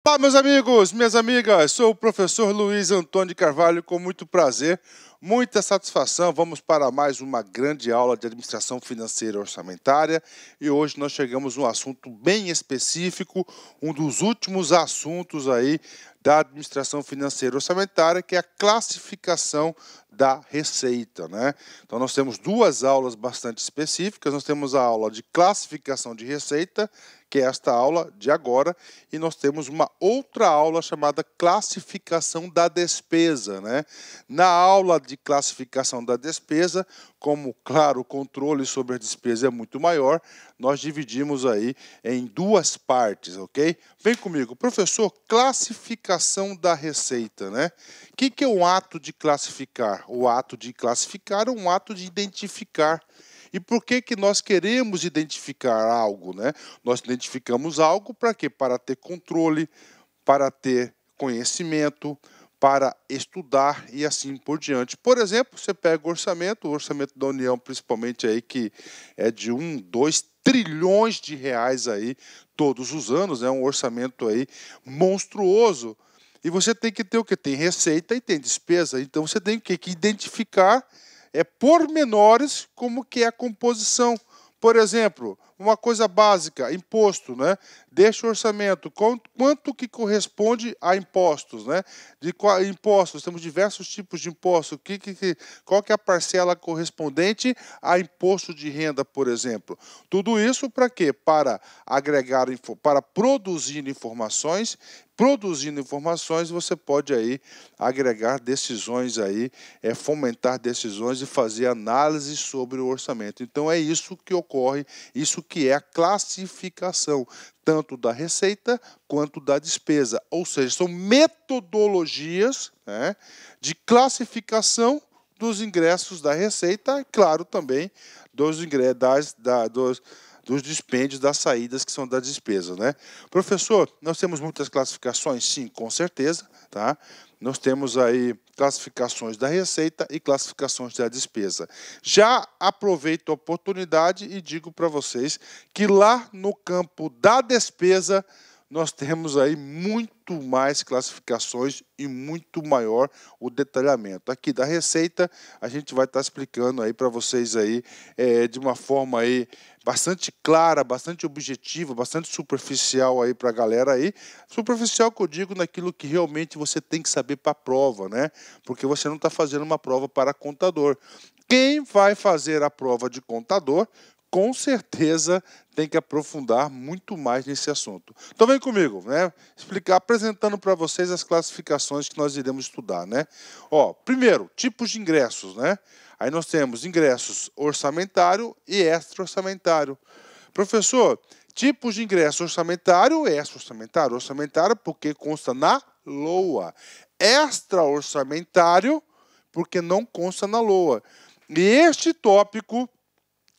Olá, meus amigos, minhas amigas, sou o professor Luiz Antônio de Carvalho, com muito prazer, muita satisfação. Vamos para mais uma grande aula de administração financeira e orçamentária e hoje nós chegamos a um assunto bem específico, um dos últimos assuntos aí da administração financeira e orçamentária, que é a classificação da receita, né? Então nós temos duas aulas bastante específicas. Nós temos a aula de classificação de receita, que é esta aula de agora, e nós temos uma outra aula chamada classificação da despesa, né? Na aula de classificação da despesa, como, claro, o controle sobre a despesa é muito maior, nós dividimos aí em duas partes, ok? Vem comigo, professor, classificação da receita, né? O que é um ato de classificar? O ato de classificar é um ato de identificar. E por que nós queremos identificar algo, né? Nós identificamos algo para quê? Para ter controle, para ter conhecimento, para estudar e assim por diante. Por exemplo, você pega o orçamento da União, principalmente aí, que é de 2 trilhões de reais aí todos os anos, é um orçamento aí monstruoso. E você tem que ter o quê? Tem receita e tem despesa. Então você tem que identificar pormenores como que é a composição. Por exemplo, uma coisa básica, imposto, né? Deixa o orçamento, quanto que corresponde a impostos, né? De impostos, temos diversos tipos de impostos. Qual que é a parcela correspondente a imposto de renda, por exemplo? Tudo isso para quê? Para agregar, para produzir informações. Produzindo informações, você pode aí agregar decisões aí, fomentar decisões e fazer análise sobre o orçamento. Então é isso que ocorre, isso que é a classificação, tanto da receita quanto da despesa. Ou seja, são metodologias, né, de classificação dos ingressos da receita e, claro, também dos dispêndios, das saídas, que são da despesa, né? Professor, nós temos muitas classificações? Sim, com certeza, tá? Nós temos aí classificações da receita e classificações da despesa. Já aproveito a oportunidade e digo para vocês que lá no campo da despesa nós temos aí muito mais classificações e muito maior o detalhamento. Aqui da receita, a gente vai estar explicando aí para vocês aí de uma forma aí bastante clara, bastante objetiva, bastante superficial aí para a galera aí. Superficial que eu digo naquilo que realmente você tem que saber para a prova, né? Porque você não está fazendo uma prova para contador. Quem vai fazer a prova de contador, com certeza tem que aprofundar muito mais nesse assunto. Então vem comigo, né? Apresentando para vocês as classificações que nós iremos estudar, né? Ó, primeiro, tipos de ingressos, né? Aí nós temos ingressos orçamentário e extra-orçamentário. Professor, tipos de ingresso orçamentário e extra-orçamentário. Orçamentário porque consta na LOA. Extra-orçamentário porque não consta na LOA. E este tópico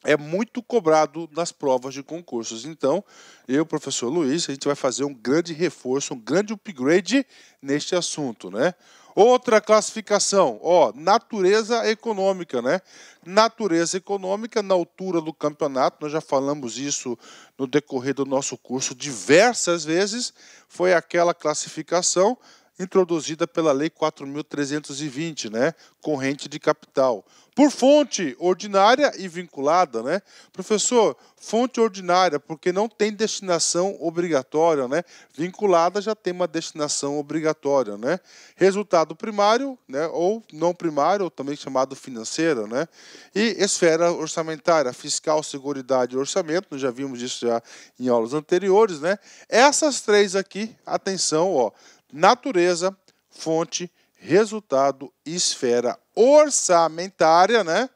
é muito cobrado nas provas de concursos. Então, eu, professor Luiz, a gente vai fazer um grande reforço, um grande upgrade neste assunto, né? Outra classificação, ó, natureza econômica, né? Natureza econômica na altura do campeonato, nós já falamos isso no decorrer do nosso curso diversas vezes, foi aquela classificação introduzida pela Lei 4.320, né? Corrente de capital. Por fonte ordinária e vinculada, né? Professor, fonte ordinária, porque não tem destinação obrigatória, né? Vinculada já tem uma destinação obrigatória, né? Resultado primário, né? Ou não primário, ou também chamado financeira, né? E esfera orçamentária, fiscal, seguridade e orçamento, nós já vimos isso já em aulas anteriores, né? Essas três aqui, atenção, ó, natureza, fonte, resultado e esfera orçamentária, né?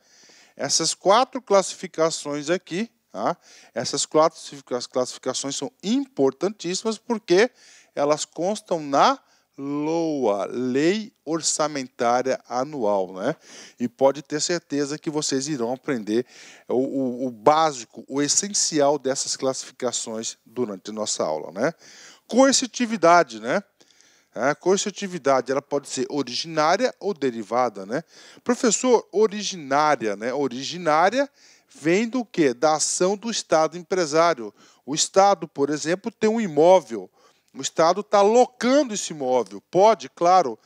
Essas quatro classificações aqui, tá? Essas quatro classificações são importantíssimas porque elas constam na LOA, Lei Orçamentária Anual, né? E pode ter certeza que vocês irão aprender o básico, o essencial dessas classificações durante a nossa aula, né? Coercitividade, né? A coercitividade, ela pode ser originária ou derivada, né? Professor, originária, né? Originária vem do quê? Da ação do Estado empresário. O Estado, por exemplo, tem um imóvel. O Estado está alocando esse imóvel. Pode, claro.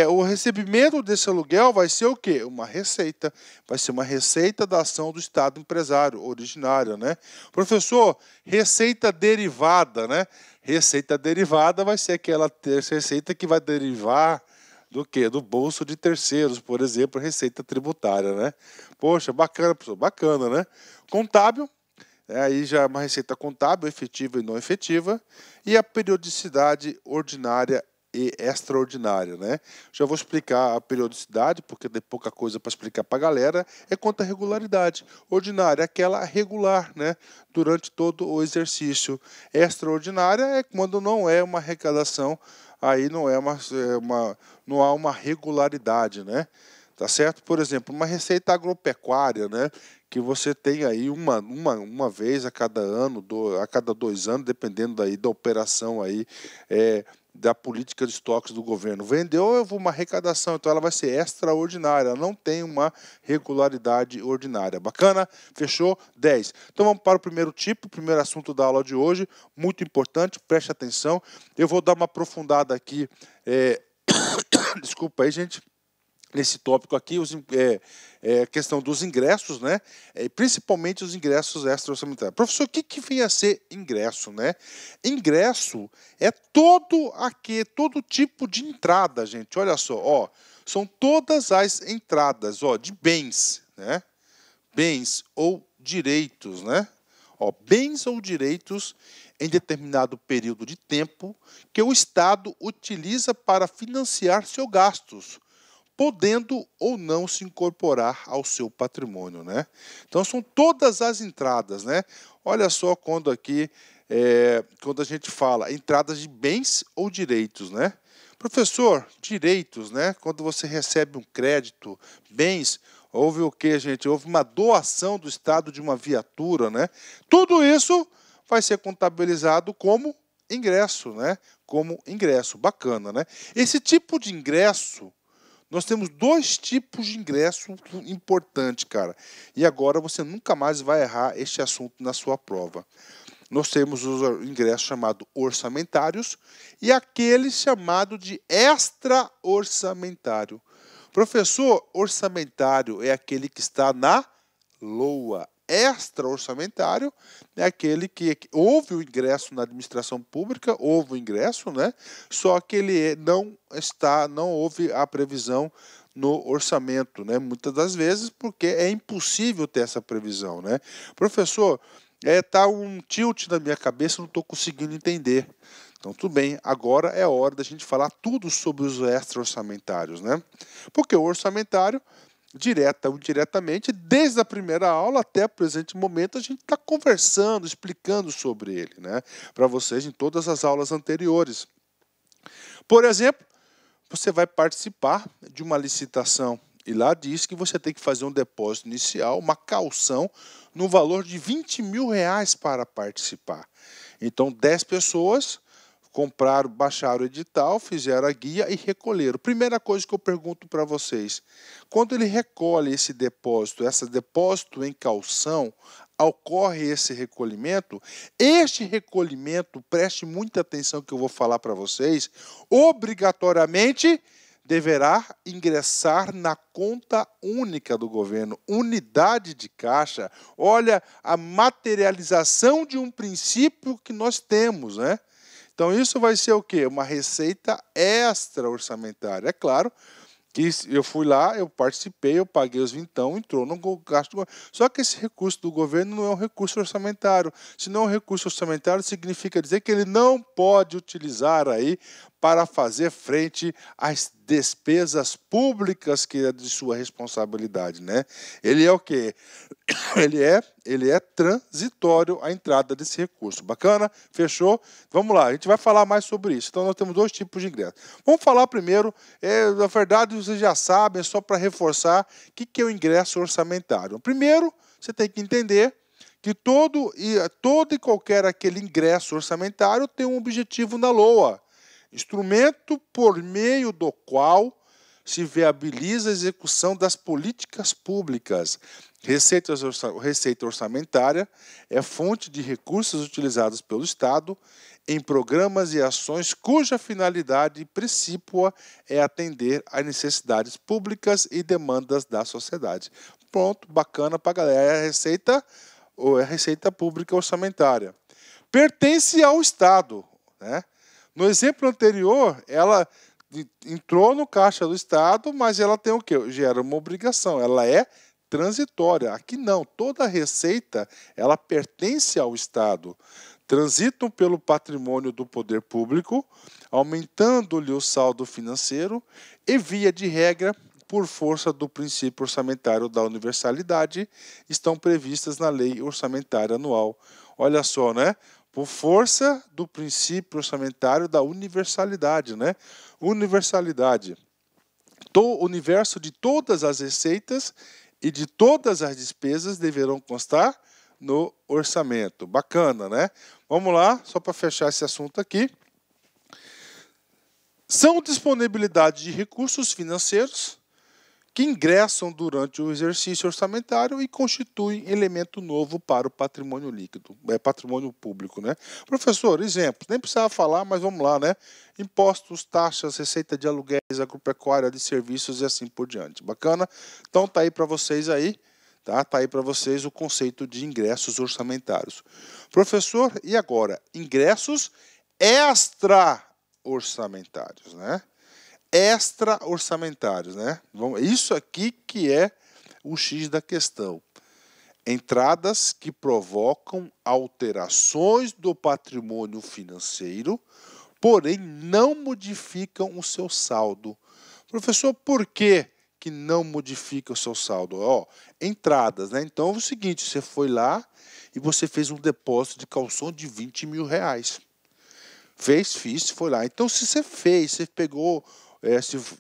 O recebimento desse aluguel vai ser o quê? Uma receita. Vai ser uma receita da ação do Estado empresário originária, né? Professor, receita derivada, né? Receita derivada vai ser aquela receita que vai derivar do quê? Do bolso de terceiros, por exemplo, receita tributária, né? Poxa, bacana, professor, bacana, né? Contábil, aí já é uma receita contábil, efetiva e não efetiva, e a periodicidade ordinária e extraordinária, né? Já vou explicar a periodicidade, porque tem pouca coisa para explicar para a galera, quanto à regularidade. Ordinária é aquela regular, né? Durante todo o exercício. Extraordinária é quando não é uma arrecadação, aí não não há uma regularidade, né? Tá certo? Por exemplo, uma receita agropecuária, né? Que você tem aí uma vez a cada ano, a cada 2 anos, dependendo aí da operação aí, da política de estoques do governo. Vendeu uma arrecadação, então ela vai ser extraordinária, não tem uma regularidade ordinária. Bacana? Fechou? 10. Então vamos para o primeiro tipo, o primeiro assunto da aula de hoje, muito importante, preste atenção. Eu vou dar uma aprofundada aqui, desculpa aí, gente, nesse tópico aqui, a questão dos ingressos, né? Principalmente os ingressos extra-orçamentários. Professor, o que vem a ser ingresso, né? Ingresso é todo tipo de entrada, gente. Olha só, ó, são todas as entradas, ó, de bens, né? Bens ou direitos, né? Ó, bens ou direitos em determinado período de tempo que o Estado utiliza para financiar seus gastos, podendo ou não se incorporar ao seu patrimônio, né? Então são todas as entradas, né? Olha só quando aqui, quando a gente fala entradas de bens ou direitos, né? Professor, direitos, né? Quando você recebe um crédito, bens, houve o que, gente? Houve uma doação do Estado de uma viatura, né? Tudo isso vai ser contabilizado como ingresso, né? Como ingresso, bacana, né? Esse tipo de ingresso, nós temos 2 tipos de ingresso importantes, cara. E agora você nunca mais vai errar este assunto na sua prova. Nós temos os ingressos chamados orçamentários e aquele chamado de extra-orçamentário. Professor, orçamentário é aquele que está na LOA. Extra-orçamentário é aquele que houve o ingresso na administração pública, houve o ingresso, né? Só que ele não houve a previsão no orçamento, né? Muitas das vezes porque é impossível ter essa previsão, né? Professor, tá um tilt na minha cabeça, não estou conseguindo entender. Então, tudo bem, agora é hora da gente falar tudo sobre os extra-orçamentários, né? Porque o orçamentário, direta ou indiretamente, desde a primeira aula até o presente momento, a gente está conversando, explicando sobre ele, né? Para vocês em todas as aulas anteriores. Por exemplo, você vai participar de uma licitação e lá diz que você tem que fazer um depósito inicial, uma caução, no valor de R$ 20.000 para participar. Então, 10 pessoas compraram, baixaram o edital, fizeram a guia e recolheram. Primeira coisa que eu pergunto para vocês, quando ele recolhe esse depósito em caução, ocorre esse recolhimento, este recolhimento, preste muita atenção que eu vou falar para vocês, obrigatoriamente deverá ingressar na conta única do governo, unidade de caixa. Olha a materialização de um princípio que nós temos, né? Então, isso vai ser o quê? Uma receita extra-orçamentária. É claro que eu fui lá, eu participei, eu paguei os vintão, entrou no gasto do governo. Só que esse recurso do governo não é um recurso orçamentário. Se não é um recurso orçamentário, significa dizer que ele não pode utilizar aí para fazer frente às despesas públicas que é de sua responsabilidade, né? Ele é o quê? Ele é transitório a entrada desse recurso. Bacana? Fechou? Vamos lá, a gente vai falar mais sobre isso. Então, nós temos 2 tipos de ingresso. Vamos falar primeiro, na verdade, vocês já sabem, é só para reforçar o que é o ingresso orçamentário. Primeiro, você tem que entender que todo e qualquer aquele ingresso orçamentário tem um objetivo na LOA. Instrumento por meio do qual se viabiliza a execução das políticas públicas. Receita orçamentária é fonte de recursos utilizados pelo Estado em programas e ações cuja finalidade principal é atender às necessidades públicas e demandas da sociedade. Pronto, bacana para a galera. É a receita pública orçamentária. Pertence ao Estado, né? No exemplo anterior, ela entrou no caixa do Estado, mas ela tem o quê? Gera uma obrigação, ela é transitória. Aqui não, toda a receita ela pertence ao Estado. Transitam pelo patrimônio do poder público, aumentando-lhe o saldo financeiro e, via de regra, por força do princípio orçamentário da universalidade, estão previstas na Lei Orçamentária Anual. Olha só, né? Por força do princípio orçamentário da universalidade, né? Universalidade. O universo de todas as receitas e de todas as despesas deverão constar no orçamento. Bacana, né? Vamos lá, só para fechar esse assunto aqui. São disponibilidade de recursos financeiros que ingressam durante o exercício orçamentário e constituem elemento novo para o patrimônio líquido, patrimônio público, né? Professor, exemplos, nem precisava falar, mas vamos lá, né? Impostos, taxas, receita de aluguéis, agropecuária, de serviços e assim por diante. Bacana? Então tá aí para vocês aí, tá? Tá aí para vocês o conceito de ingressos orçamentários. Professor, e agora? Ingressos extra-orçamentários, né? Extra-orçamentários, né? Isso aqui que é o X da questão. Entradas que provocam alterações do patrimônio financeiro, porém não modificam o seu saldo. Professor, por que não modifica o seu saldo? Entradas, né? Então é o seguinte, você foi lá e você fez um depósito de calção de 20 mil reais. Fiz, foi lá. Então se você fez, você pegou...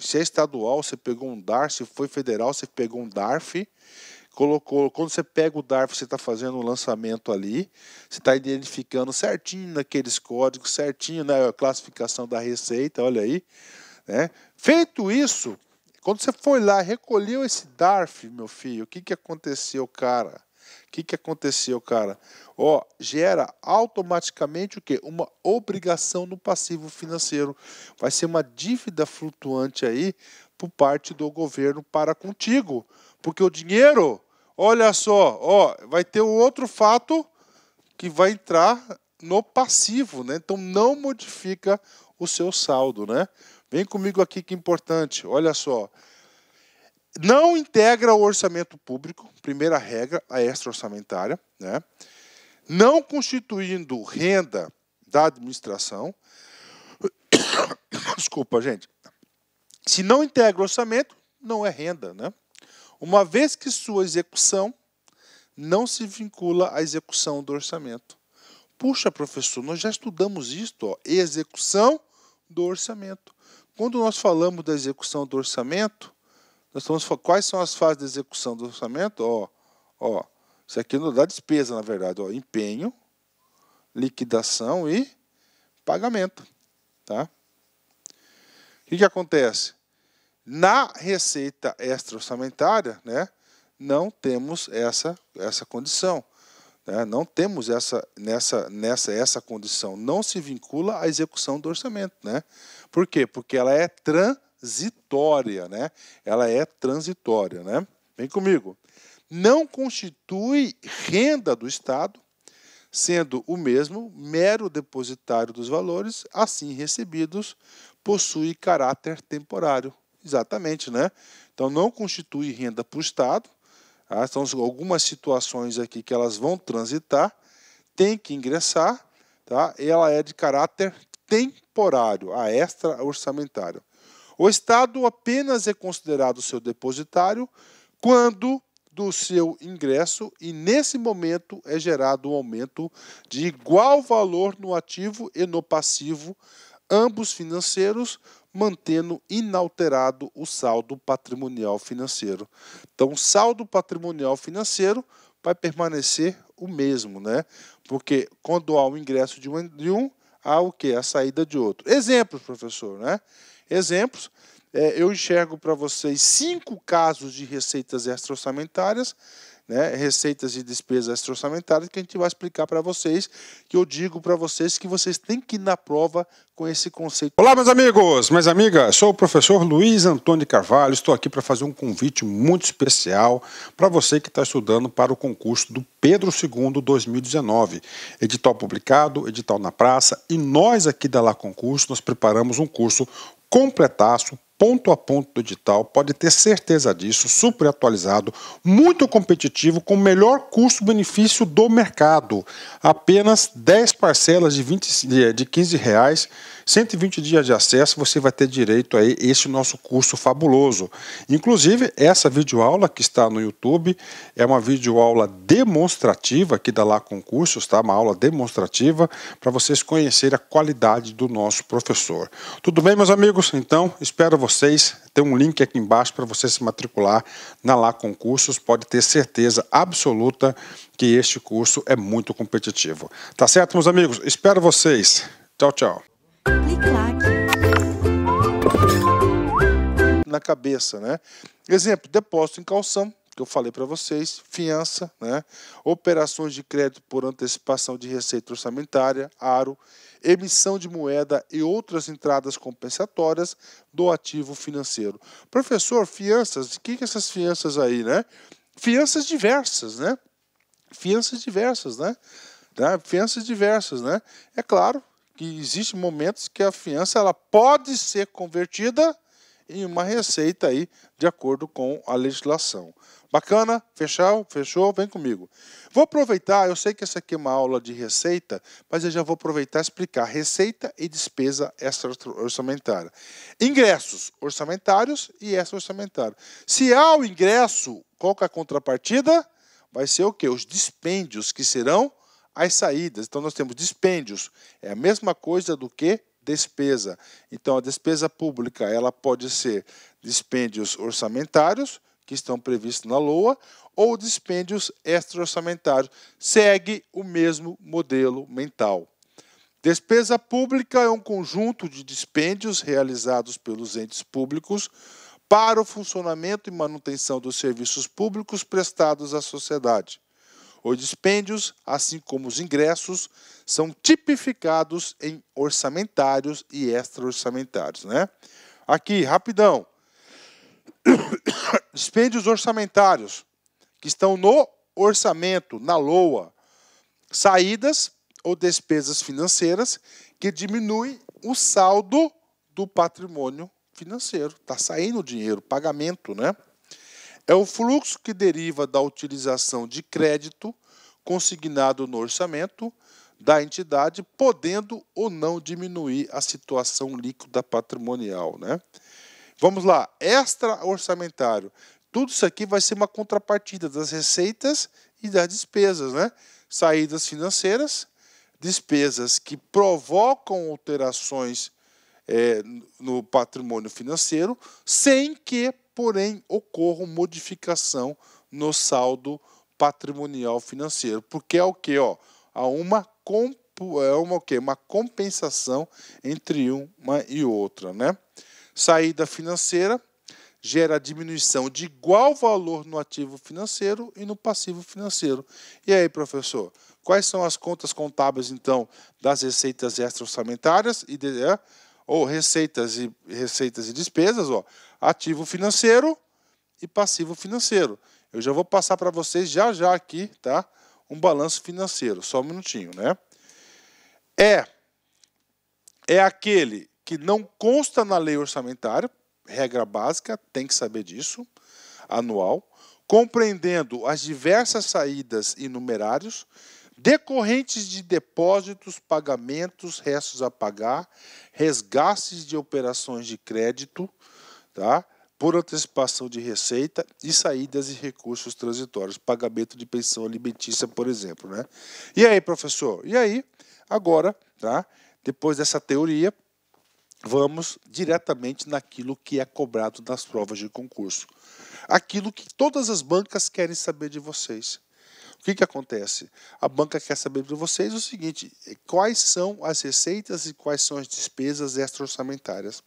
se é estadual, você pegou um DARF, se foi federal, você pegou um DARF, colocou. Quando você pega o DARF, você está fazendo um lançamento ali, você está identificando certinho naqueles códigos, certinho na classificação da receita, olha aí, né? Feito isso, quando você foi lá, recolheu esse DARF, meu filho, o que aconteceu, cara? O que aconteceu, cara? Gera automaticamente o quê? Uma obrigação no passivo financeiro. Vai ser uma dívida flutuante aí por parte do governo para contigo. Porque o dinheiro, olha só, vai ter um outro fato que vai entrar no passivo, né? Então não modifica o seu saldo, né? Vem comigo aqui que é importante, olha só. Não integra o orçamento público, primeira regra, a extra-orçamentária, né? Não constituindo renda da administração. Desculpa, gente. Se não integra o orçamento, não é renda, né? Uma vez que sua execução não se vincula à execução do orçamento. Puxa, professor, nós já estudamos isto, execução do orçamento. Quando nós falamos da execução do orçamento, nós estamos falando quais são as fases de execução do orçamento? Isso aqui não dá despesa, na verdade. Empenho, liquidação e pagamento. Tá? O que acontece? Na receita extra-orçamentária, né, não temos essa condição. Né? Não temos essa condição. Não se vincula à execução do orçamento. Né? Por quê? Porque ela é transitória, né? Ela é transitória, né? Vem comigo. Não constitui renda do Estado, sendo o mesmo mero depositário dos valores, assim recebidos, possui caráter temporário. Exatamente, né? Então não constitui renda para o Estado. Tá? São algumas situações aqui que elas vão transitar, tem que ingressar, tá? E ela é de caráter temporário, a extra-orçamentária. O Estado apenas é considerado seu depositário quando do seu ingresso e, nesse momento, é gerado um aumento de igual valor no ativo e no passivo, ambos financeiros, mantendo inalterado o saldo patrimonial financeiro. Então, o saldo patrimonial financeiro vai permanecer o mesmo, né? Porque quando há o ingresso de um há o quê? A saída de outro. Exemplos, professor, né? Exemplos, eu enxergo para vocês 5 casos de receitas extra-orçamentárias né, receitas e despesas extra-orçamentárias, que a gente vai explicar para vocês, que eu digo para vocês que vocês têm que ir na prova com esse conceito. Olá, meus amigos, minhas amigas, sou o professor Luiz Antônio de Carvalho, estou aqui para fazer um convite muito especial para você que está estudando para o concurso do Pedro II 2019, edital publicado, edital na praça, e nós aqui da Lá Concurso, nós preparamos um curso completaço, ponto a ponto do edital, pode ter certeza disso, super atualizado, muito competitivo, com o melhor custo-benefício do mercado. Apenas 10 parcelas de R$15, 120 dias de acesso, você vai ter direito a esse nosso curso fabuloso. Inclusive, essa videoaula que está no YouTube é uma videoaula demonstrativa aqui da Lá Concursos, tá? Uma aula demonstrativa para vocês conhecerem a qualidade do nosso professor. Tudo bem, meus amigos? Então, espero vocês. Tem um link aqui embaixo para você se matricular na Lá Concursos. Pode ter certeza absoluta que este curso é muito competitivo. Tá certo, meus amigos? Espero vocês. Tchau, tchau. Na cabeça, né? Exemplo, depósito em calção, que eu falei para vocês, fiança, né? Operações de crédito por antecipação de receita orçamentária, aro, emissão de moeda e outras entradas compensatórias do ativo financeiro. Professor, fianças, o que é essas fianças aí, né? Fianças diversas, né? Fianças diversas, né? Fianças diversas, né? É claro que existem momentos que a fiança ela pode ser convertida em uma receita aí de acordo com a legislação. Bacana? Fechou? Fechou? Vem comigo. Vou aproveitar, eu sei que essa aqui é uma aula de receita, mas eu já vou aproveitar e explicar receita e despesa extra-orçamentária. Ingressos orçamentários e extra-orçamentários. Se há o ingresso, qual que é a contrapartida? Vai ser o quê? Os dispêndios, que serão as saídas. Então, nós temos dispêndios. É a mesma coisa do que despesa. Então, a despesa pública ela pode ser dispêndios orçamentários, que estão previstos na LOA, ou dispêndios extra-orçamentários. Segue o mesmo modelo mental. Despesa pública é um conjunto de dispêndios realizados pelos entes públicos para o funcionamento e manutenção dos serviços públicos prestados à sociedade. Os dispêndios, assim como os ingressos, são tipificados em orçamentários e extra-orçamentários, né? Aqui, rapidão. Dispêndios orçamentários, que estão no orçamento, na LOA. Saídas ou despesas financeiras que diminuem o saldo do patrimônio financeiro. Está saindo dinheiro, pagamento, né? É o fluxo que deriva da utilização de crédito consignado no orçamento da entidade, podendo ou não diminuir a situação líquida patrimonial, né? Vamos lá, extra-orçamentário. Tudo isso aqui vai ser uma contrapartida das receitas e das despesas, né? Saídas financeiras, despesas que provocam alterações no patrimônio financeiro, sem que, porém, ocorra modificação no saldo patrimonial financeiro. Porque é o quê? Há uma compensação entre uma e outra, né? Saída financeira gera diminuição de igual valor no ativo financeiro e no passivo financeiro. E aí, professor, quais são as contas contábeis, então, das receitas extra-orçamentárias ou receitas e despesas? Ativo financeiro e passivo financeiro. Eu já vou passar para vocês já aqui, tá? Um balanço financeiro, só um minutinho, né? É aquele que não consta na lei orçamentária, regra básica, tem que saber disso, anual, compreendendo as diversas saídas e numerários, decorrentes de depósitos, pagamentos, restos a pagar, resgates de operações de crédito, tá? Por antecipação de receita e saídas e recursos transitórios, pagamento de pensão alimentícia, por exemplo, né? E aí, professor? E aí, agora, tá? Depois dessa teoria, vamos diretamente naquilo que é cobrado nas provas de concurso. Aquilo que todas as bancas querem saber de vocês. O que acontece? A banca quer saber de vocês o seguinte: quais são as receitas e quais são as despesas extra-orçamentárias.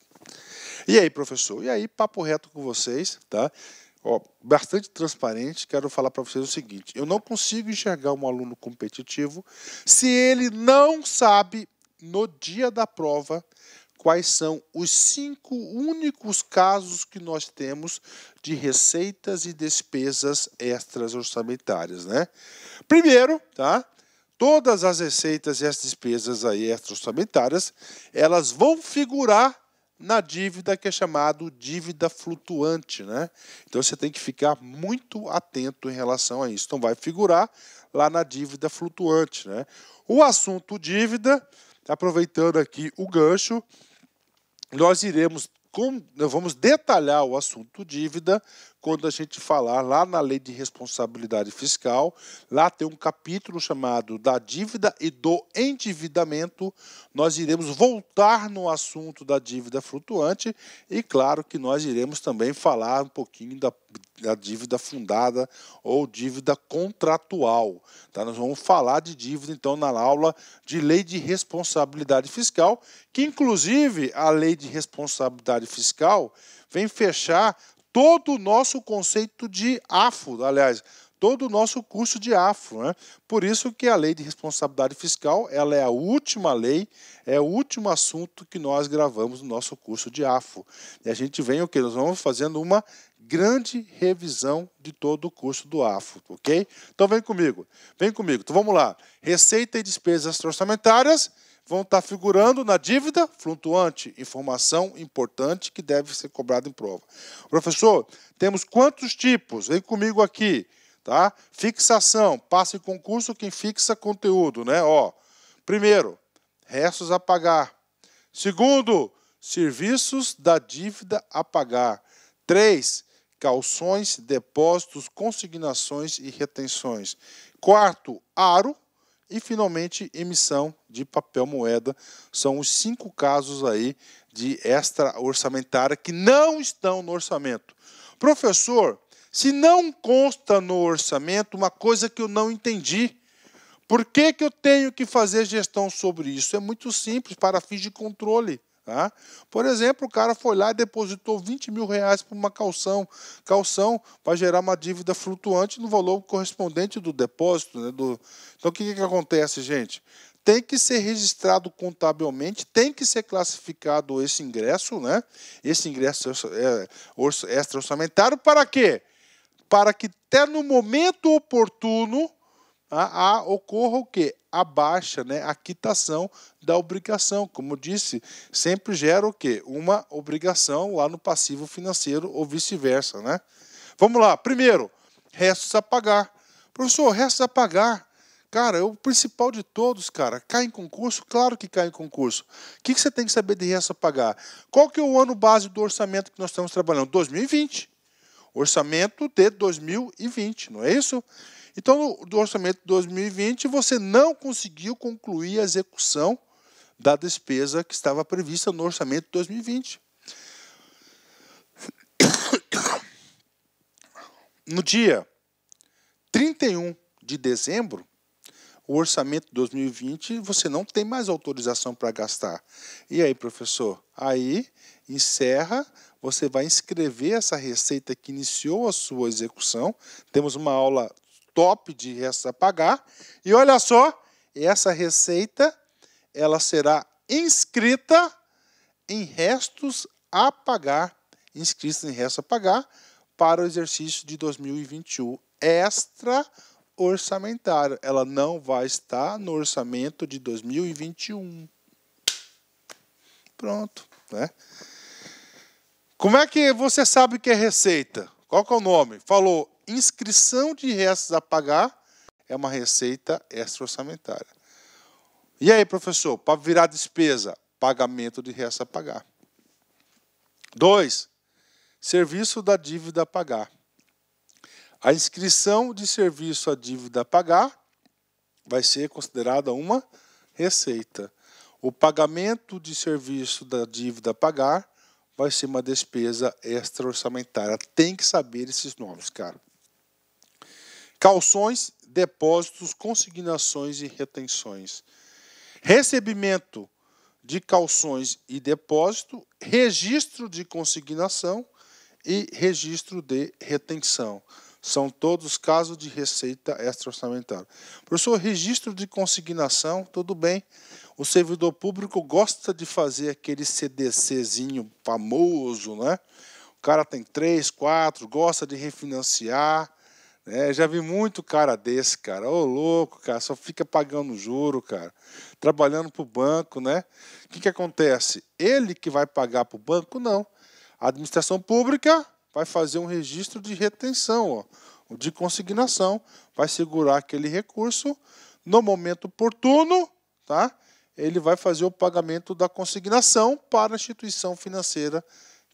E aí, professor? E aí, papo reto com vocês, tá? Ó, bastante transparente, quero falar para vocês o seguinte: eu não consigo enxergar um aluno competitivo se ele não sabe, no dia da prova, quais são os 5 únicos casos que nós temos de receitas e despesas extras orçamentárias, né? Primeiro, tá? Todas as receitas e as despesas aí extra orçamentárias, elas vão figurar na dívida que é chamado dívida flutuante, né? Então você tem que ficar muito atento em relação a isso. Então vai figurar lá na dívida flutuante, né? O assunto dívida, aproveitando aqui o gancho, nós vamos detalhar o assunto dívida quando a gente falar lá na Lei de Responsabilidade Fiscal. Lá tem um capítulo chamado da dívida e do endividamento. Nós iremos voltar no assunto da dívida flutuante e, claro, que nós iremos também falar um pouquinho da dívida fundada ou dívida contratual. Tá? Nós vamos falar de dívida, então, na aula de Lei de Responsabilidade Fiscal, que, inclusive, a Lei de Responsabilidade Fiscal vem fechar todo o nosso conceito de AFO, aliás, todo o nosso curso de AFO, né? Por isso que a Lei de Responsabilidade Fiscal, ela é a última lei, é o último assunto que nós gravamos no nosso curso de AFO. E a gente vem o quê? Nós vamos fazendo uma grande revisão de todo o curso do AFO, ok? Então vem comigo. Então vamos lá. Receita e despesas orçamentárias vão estar figurando na dívida flutuante, informação importante que deve ser cobrada em prova. Professor, temos quantos tipos? Vem comigo aqui, tá? Fixação, passa em concurso quem fixa conteúdo, né? Ó, primeiro, restos a pagar. Segundo, serviços da dívida a pagar. 3, calções, depósitos, consignações e retenções. Quarto, aro. E, finalmente, emissão de papel moeda. São os 5 casos aí de extra orçamentária que não estão no orçamento. Professor, se não consta no orçamento, uma coisa que eu não entendi, por que eu tenho que fazer gestão sobre isso? É muito simples, para fins de controle. Tá? Por exemplo, o cara foi lá e depositou 20 mil reais para uma calção. Calção vai gerar uma dívida flutuante no valor correspondente do depósito. Né? Então, o que acontece, gente? Tem que ser registrado contabilmente, tem que ser classificado esse ingresso, né? Esse ingresso extra orçamentário, para quê? Para que até no momento oportuno ocorra o quê? A baixa, né? A quitação da obrigação. Como eu disse, sempre gera o quê? Uma obrigação lá no passivo financeiro ou vice-versa, né? Vamos lá. Primeiro, restos a pagar. Professor, restos a pagar. Cara, é o principal de todos, cara. Cai em concurso? Claro que cai em concurso. O que você tem que saber de restos a pagar? Qual que é o ano base do orçamento que nós estamos trabalhando? 2020. Orçamento de 2020, não é isso? Então, do orçamento de 2020, você não conseguiu concluir a execução da despesa que estava prevista no orçamento de 2020. No dia 31 de dezembro, o orçamento de 2020, você não tem mais autorização para gastar. E aí, professor? Aí, encerra, você vai inscrever essa receita que iniciou a sua execução. Temos uma aula top de restos a pagar. E olha só, essa receita ela será inscrita em restos a pagar, para o exercício de 2021 extra orçamentário. Ela não vai estar no orçamento de 2021. Pronto, né? Como é que você sabe que é receita? Qual que é o nome? Falou, inscrição de restos a pagar é uma receita extra-orçamentária. E aí, professor, para virar despesa, pagamento de restos a pagar. 2, serviço da dívida a pagar. A inscrição de serviço à dívida a pagar vai ser considerada uma receita. O pagamento de serviço da dívida a pagar vai ser uma despesa extra-orçamentária. Tem que saber esses nomes, cara. Calções, depósitos, consignações e retenções. Recebimento de calções e depósito, registro de consignação e registro de retenção. São todos casos de receita extra-orçamentária. Professor, registro de consignação, tudo bem. O servidor público gosta de fazer aquele CDCzinho famoso, né? O cara tem 3, 4, gosta de refinanciar. Já vi muito cara desse, cara. Ô, louco, cara, só fica pagando juro, cara. Trabalhando para o banco, né? O que acontece? Ele que vai pagar para o banco? Não. A administração pública vai fazer um registro de retenção, ó, de consignação, vai segurar aquele recurso. No momento oportuno, tá? Ele vai fazer o pagamento da consignação para a instituição financeira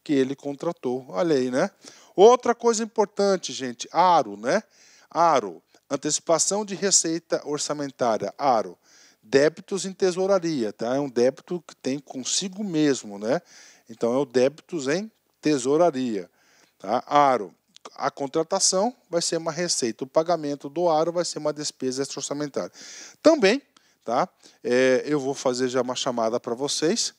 que ele contratou. Olha aí, né? Outra coisa importante, gente, ARO, né? ARO, antecipação de receita orçamentária, ARO, débitos em tesouraria, tá? É um débito que tem consigo mesmo, né? Então, é o débitos em tesouraria, tá? ARO, a contratação vai ser uma receita, o pagamento do ARO vai ser uma despesa extra-orçamentária. Também, tá? Eu vou fazer já uma chamada para vocês,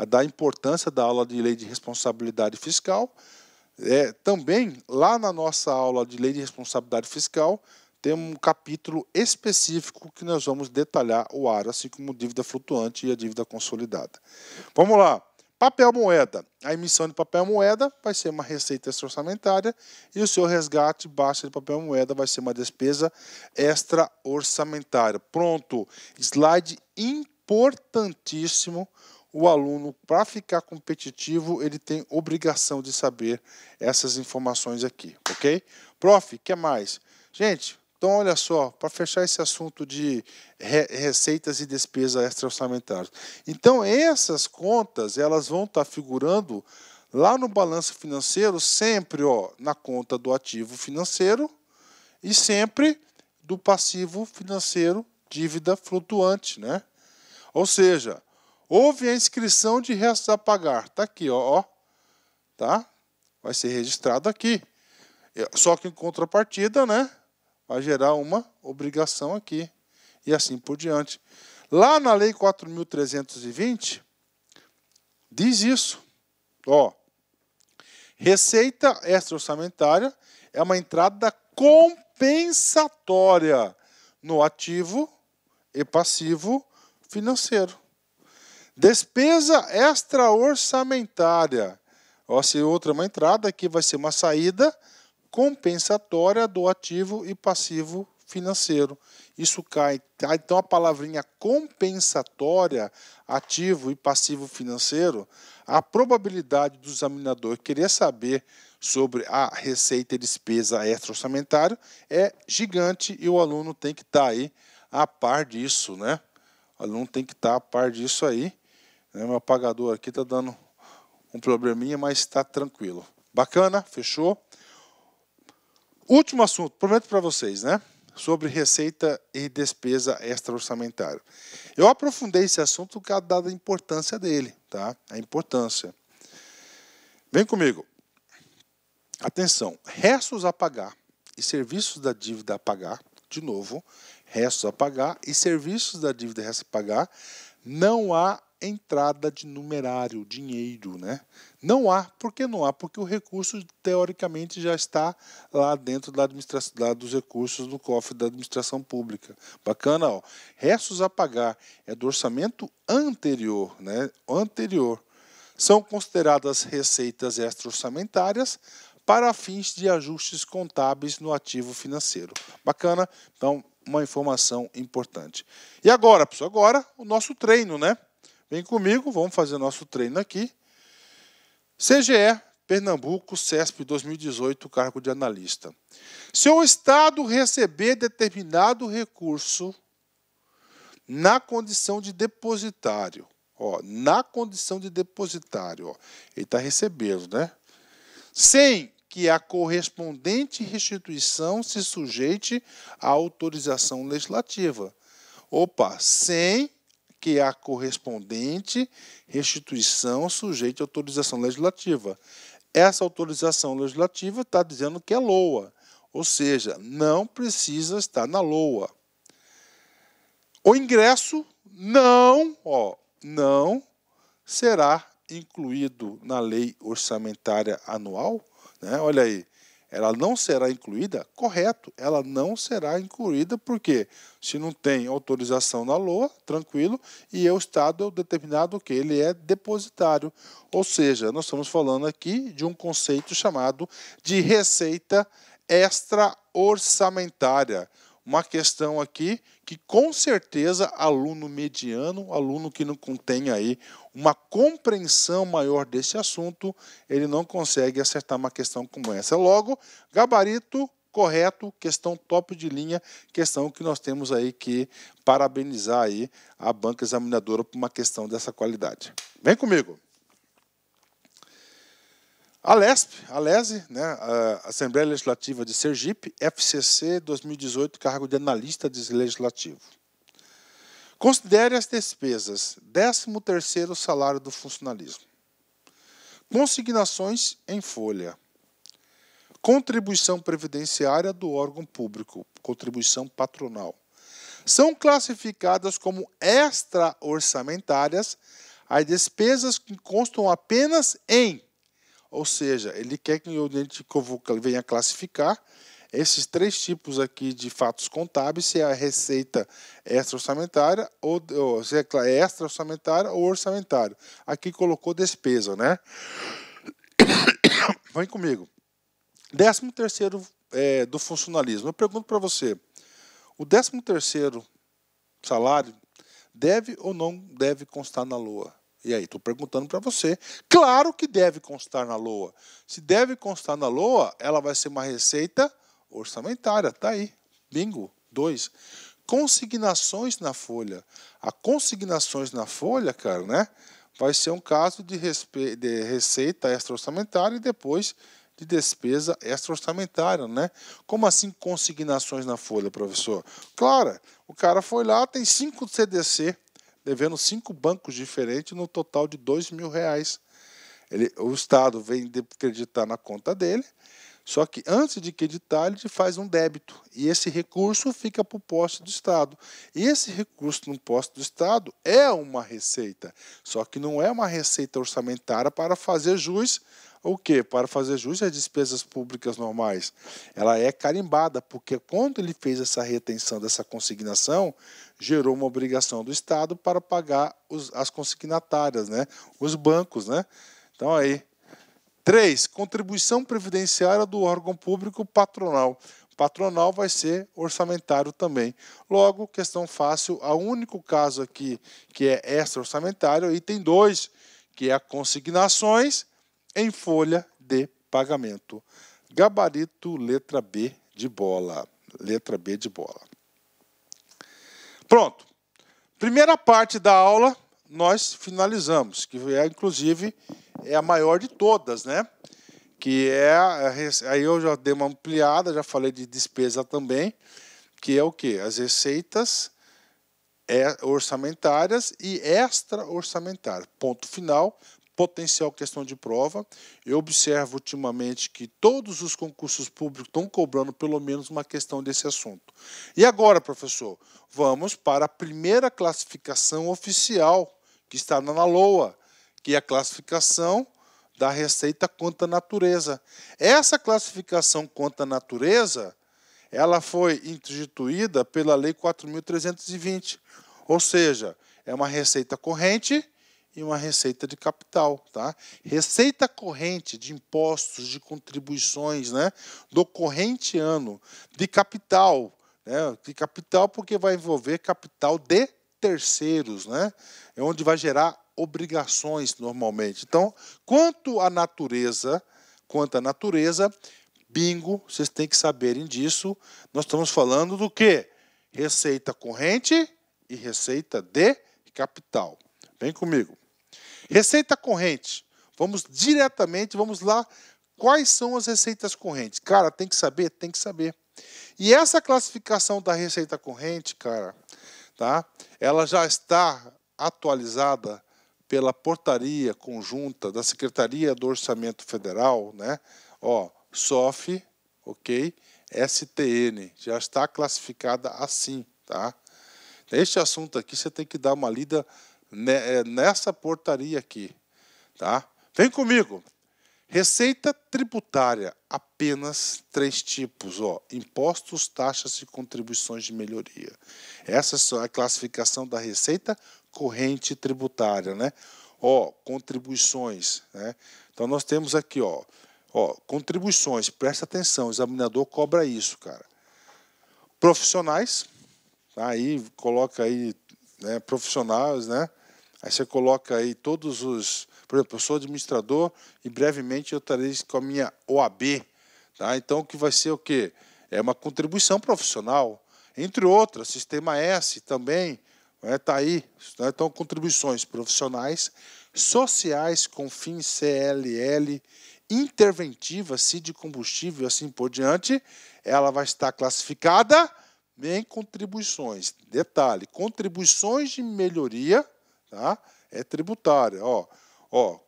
da importância da aula de lei de responsabilidade fiscal. Também, lá na nossa aula de lei de responsabilidade fiscal, tem um capítulo específico que nós vamos detalhar o ARO, assim como dívida flutuante e a dívida consolidada. Vamos lá. Papel moeda. A emissão de papel moeda vai ser uma receita extra-orçamentária e o seu resgate, baixa de papel moeda, vai ser uma despesa extra-orçamentária. Pronto. Slide importantíssimo. O aluno, para ficar competitivo, ele tem obrigação de saber essas informações aqui, ok? Prof, o que mais? Gente, então olha só, para fechar esse assunto de receitas e despesas extra-orçamentárias. Então, essas contas, elas vão estar figurando lá no balanço financeiro, sempre na conta do ativo financeiro e sempre do passivo financeiro, dívida flutuante, né? Ou seja, houve a inscrição de restos a pagar. Está aqui, tá? Vai ser registrado aqui. Só que em contrapartida, né? Vai gerar uma obrigação aqui. E assim por diante. Lá na Lei 4.320, diz isso. Receita extra-orçamentária é uma entrada compensatória no ativo e passivo financeiro. Despesa extra-orçamentária. Se outra é uma entrada, aqui vai ser uma saída compensatória do ativo e passivo financeiro. Isso cai. Tá? Então, a palavrinha compensatória, ativo e passivo financeiro, a probabilidade do examinador querer saber sobre a receita e despesa extra-orçamentária é gigante e o aluno tem que estar aí a par disso, né? O aluno tem que estar a par disso aí. Meu apagador aqui está dando um probleminha, mas está tranquilo. Bacana? Fechou? Último assunto, prometo para vocês, né? Sobre receita e despesa extra-orçamentária. Eu aprofundei esse assunto dada a importância dele, tá? A importância. Vem comigo. Atenção, restos a pagar e serviços da dívida a pagar, de novo, restos a pagar e serviços da dívida a pagar, não há entrada de numerário, dinheiro, né? Não há. Por que não há? Porque o recurso, teoricamente, já está lá dentro da administração, dos recursos do cofre da administração pública. Bacana, ó. Restos a pagar é do orçamento anterior, né? Anterior. São consideradas receitas extra-orçamentárias para fins de ajustes contábeis no ativo financeiro. Bacana? Então, uma informação importante. E agora, pessoal, agora o nosso treino, né? Vem comigo, vamos fazer nosso treino aqui. CGE, Pernambuco, CESP 2018, cargo de analista. Se o Estado receber determinado recurso na condição de depositário, na condição de depositário, ele está recebendo, né? Sem que a correspondente restituição se sujeite à autorização legislativa. Sem que a correspondente restituição sujeite à autorização legislativa. Essa autorização legislativa está dizendo que é LOA, ou seja, não precisa estar na LOA. O ingresso não será incluído na lei orçamentária anual, né? Olha aí, ela não será incluída, correto, ela não será incluída porque se não tem autorização na LOA, tranquilo, e o Estado é determinado que ele é depositário. Ou seja, nós estamos falando aqui de um conceito chamado de receita extra-orçamentária. Uma questão aqui que, com certeza, aluno mediano, aluno que não contém aí uma compreensão maior desse assunto, ele não consegue acertar uma questão como essa. Logo, gabarito correto, questão top de linha, questão que nós temos aí que parabenizar aí a banca examinadora por uma questão dessa qualidade. Vem comigo. A LESE, né, a Assembleia Legislativa de Sergipe, FCC 2018, cargo de analista legislativo. Considere as despesas: 13º salário do funcionalismo, consignações em folha, contribuição previdenciária do órgão público, contribuição patronal. São classificadas como extra-orçamentárias as despesas que constam apenas em. Ou seja, ele quer que a gente venha classificar esses 3 tipos aqui de fatos contábeis, se é a receita extra-orçamentária, ou se é extra-orçamentária ou orçamentário. Aqui colocou despesa, né? Vem comigo. 13º do funcionalismo. Eu pergunto para você, o 13º salário deve ou não deve constar na LOA? E aí, estou perguntando para você. Claro que deve constar na LOA. Se deve constar na LOA, ela vai ser uma receita orçamentária. Está aí. Bingo. 2. Consignações na folha. A consignações na folha, cara, né? Vai ser um caso de receita extra-orçamentária e depois de despesa extra-orçamentária, né? Como assim consignações na folha, professor? Claro, o cara foi lá, tem 5 CDC, devendo 5 bancos diferentes, no total de R$2.000. O Estado vem acreditar na conta dele, só que antes de acreditar, ele faz um débito. E esse recurso fica para o poste do Estado. E esse recurso no poste do Estado é uma receita, só que não é uma receita orçamentária para fazer jus. O quê? Para fazer jus às despesas públicas normais. Ela é carimbada, porque quando ele fez essa retenção dessa consignação, gerou uma obrigação do Estado para pagar as consignatárias, né? Os bancos, né? Então aí. 3. Contribuição previdenciária do órgão público patronal. Patronal vai ser orçamentário também. Logo, questão fácil, o único caso aqui que é extra-orçamentário, item 2, que é a consignações em folha de pagamento. Gabarito, letra B de bola. Letra B de bola. Pronto. Primeira parte da aula, nós finalizamos, que é, inclusive, é a maior de todas, né? Que é, aí eu já dei uma ampliada, já falei de despesa também, que é o quê? As receitas orçamentárias e extra-orçamentárias. Ponto final. Potencial questão de prova. Eu observo ultimamente que todos os concursos públicos estão cobrando pelo menos uma questão desse assunto. E agora, professor, vamos para a primeira classificação oficial que está na LOA, que é a classificação da receita quanto à natureza. Essa classificação quanto à natureza, ela foi instituída pela Lei 4.320, ou seja, é uma receita corrente e uma receita de capital, tá? Receita corrente de impostos, de contribuições, né, do corrente ano, de capital, né, de capital porque vai envolver capital de terceiros, né, é onde vai gerar obrigações normalmente. Então, quanto à natureza, bingo, vocês têm que saberem disso. Nós estamos falando do quê? Receita corrente e receita de capital. Vem comigo. Receita corrente. Vamos lá. Quais são as receitas correntes? Cara, tem que saber? Tem que saber. E essa classificação da receita corrente, cara, tá? Ela já está atualizada pela portaria conjunta da Secretaria do Orçamento Federal, né? Ó, SOF, ok? STN, já está classificada assim, tá? Este assunto aqui você tem que dar uma lida nessa portaria aqui, Tá? Vem comigo. Receita tributária, apenas 3 tipos, ó, impostos, taxas e contribuições de melhoria. Essa é a classificação da receita corrente tributária, né? Ó, contribuições, né? Então nós temos aqui, ó, contribuições, presta atenção, o examinador cobra isso, cara. Profissionais, aí coloca aí, né, profissionais, né? Aí você coloca aí todos os... Por exemplo, eu sou administrador e brevemente eu estarei com a minha OAB. Tá? Então, o que vai ser o quê? É uma contribuição profissional. Entre outras, Sistema S também está aí. Né? Então, contribuições profissionais, sociais com fins CLL, interventivas, CID combustível e assim por diante, ela vai estar classificada em contribuições. Detalhe, contribuições de melhoria, tá? É tributária, ó,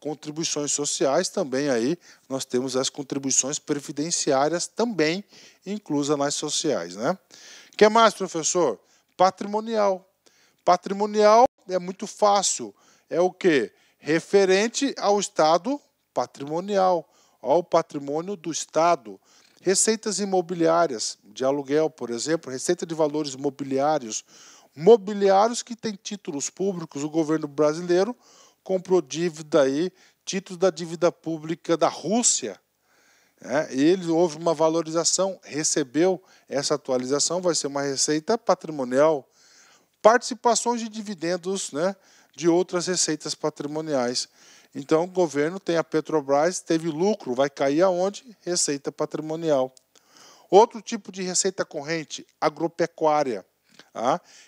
contribuições sociais também aí, nós temos as contribuições previdenciárias também inclusas nas sociais, né? O que mais, professor? Patrimonial. Patrimonial é muito fácil, é o quê? Referente ao estado patrimonial, ao patrimônio do estado. Receitas imobiliárias, de aluguel, por exemplo, receita de valores mobiliários, mobiliários que têm títulos públicos, o governo brasileiro comprou dívida aí, títulos da dívida pública da Rússia. Houve uma valorização, recebeu essa atualização, vai ser uma receita patrimonial. Participações de dividendos, né, de outras receitas patrimoniais. Então, o governo tem a Petrobras, teve lucro, vai cair aonde? Receita patrimonial. Outro tipo de receita corrente, agropecuária.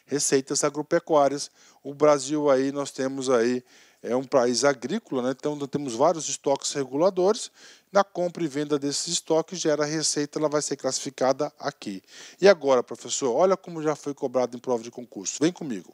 Receitas agropecuárias. O Brasil aí, nós temos aí, é um país agrícola, né? Então nós temos vários estoques reguladores. Na compra e venda desses estoques gera receita, ela vai ser classificada aqui. E agora, professor, olha como já foi cobrado em prova de concurso. Vem comigo.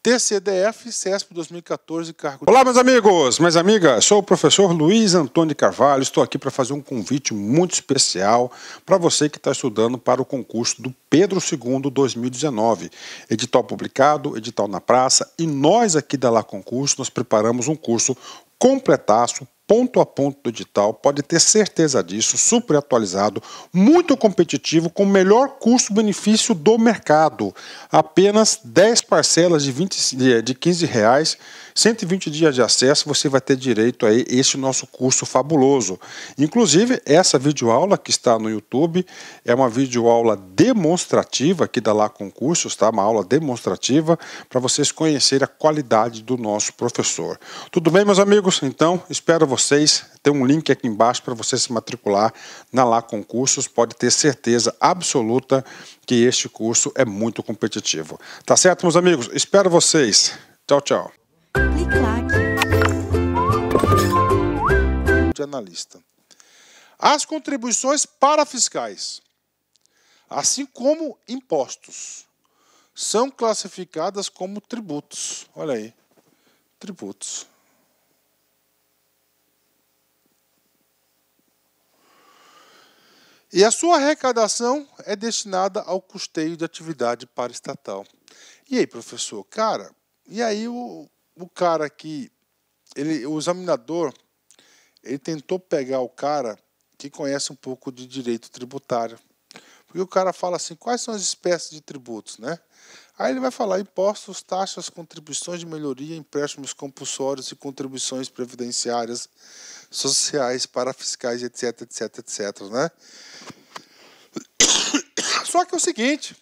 TCDF, CESP 2014, cargo... Olá, meus amigos, minhas amigas, sou o professor Luiz Antônio de Carvalho, estou aqui para fazer um convite muito especial para você que está estudando para o concurso do Pedro II 2019. Edital publicado, edital na praça, e nós aqui da Lá Concurso, nós preparamos um curso completaço, ponto a ponto do edital, pode ter certeza disso, super atualizado, muito competitivo, com o melhor custo-benefício do mercado. Apenas 10 parcelas de R$15, 120 dias de acesso, você vai ter direito a este nosso curso fabuloso. Inclusive, essa videoaula que está no YouTube é uma videoaula demonstrativa aqui da Lá Concursos, tá? Uma aula demonstrativa para vocês conhecerem a qualidade do nosso professor. Tudo bem, meus amigos? Então, espero vocês. Tem um link aqui embaixo para você se matricular na Lá Concursos. Pode ter certeza absoluta que este curso é muito competitivo. Tá certo, meus amigos? Espero vocês. Tchau, tchau. De analista. As contribuições parafiscais, assim como impostos, são classificadas como tributos. Olha aí, tributos. E a sua arrecadação é destinada ao custeio de atividade paraestatal. E aí, professor, cara, e aí o cara aqui, o examinador, ele tentou pegar o cara que conhece um pouco de direito tributário. Porque o cara fala assim, quais são as espécies de tributos, né? Aí ele vai falar impostos, taxas, contribuições de melhoria, empréstimos compulsórios e contribuições previdenciárias, sociais, parafiscais, etc, etc, etc, né? Só que é o seguinte,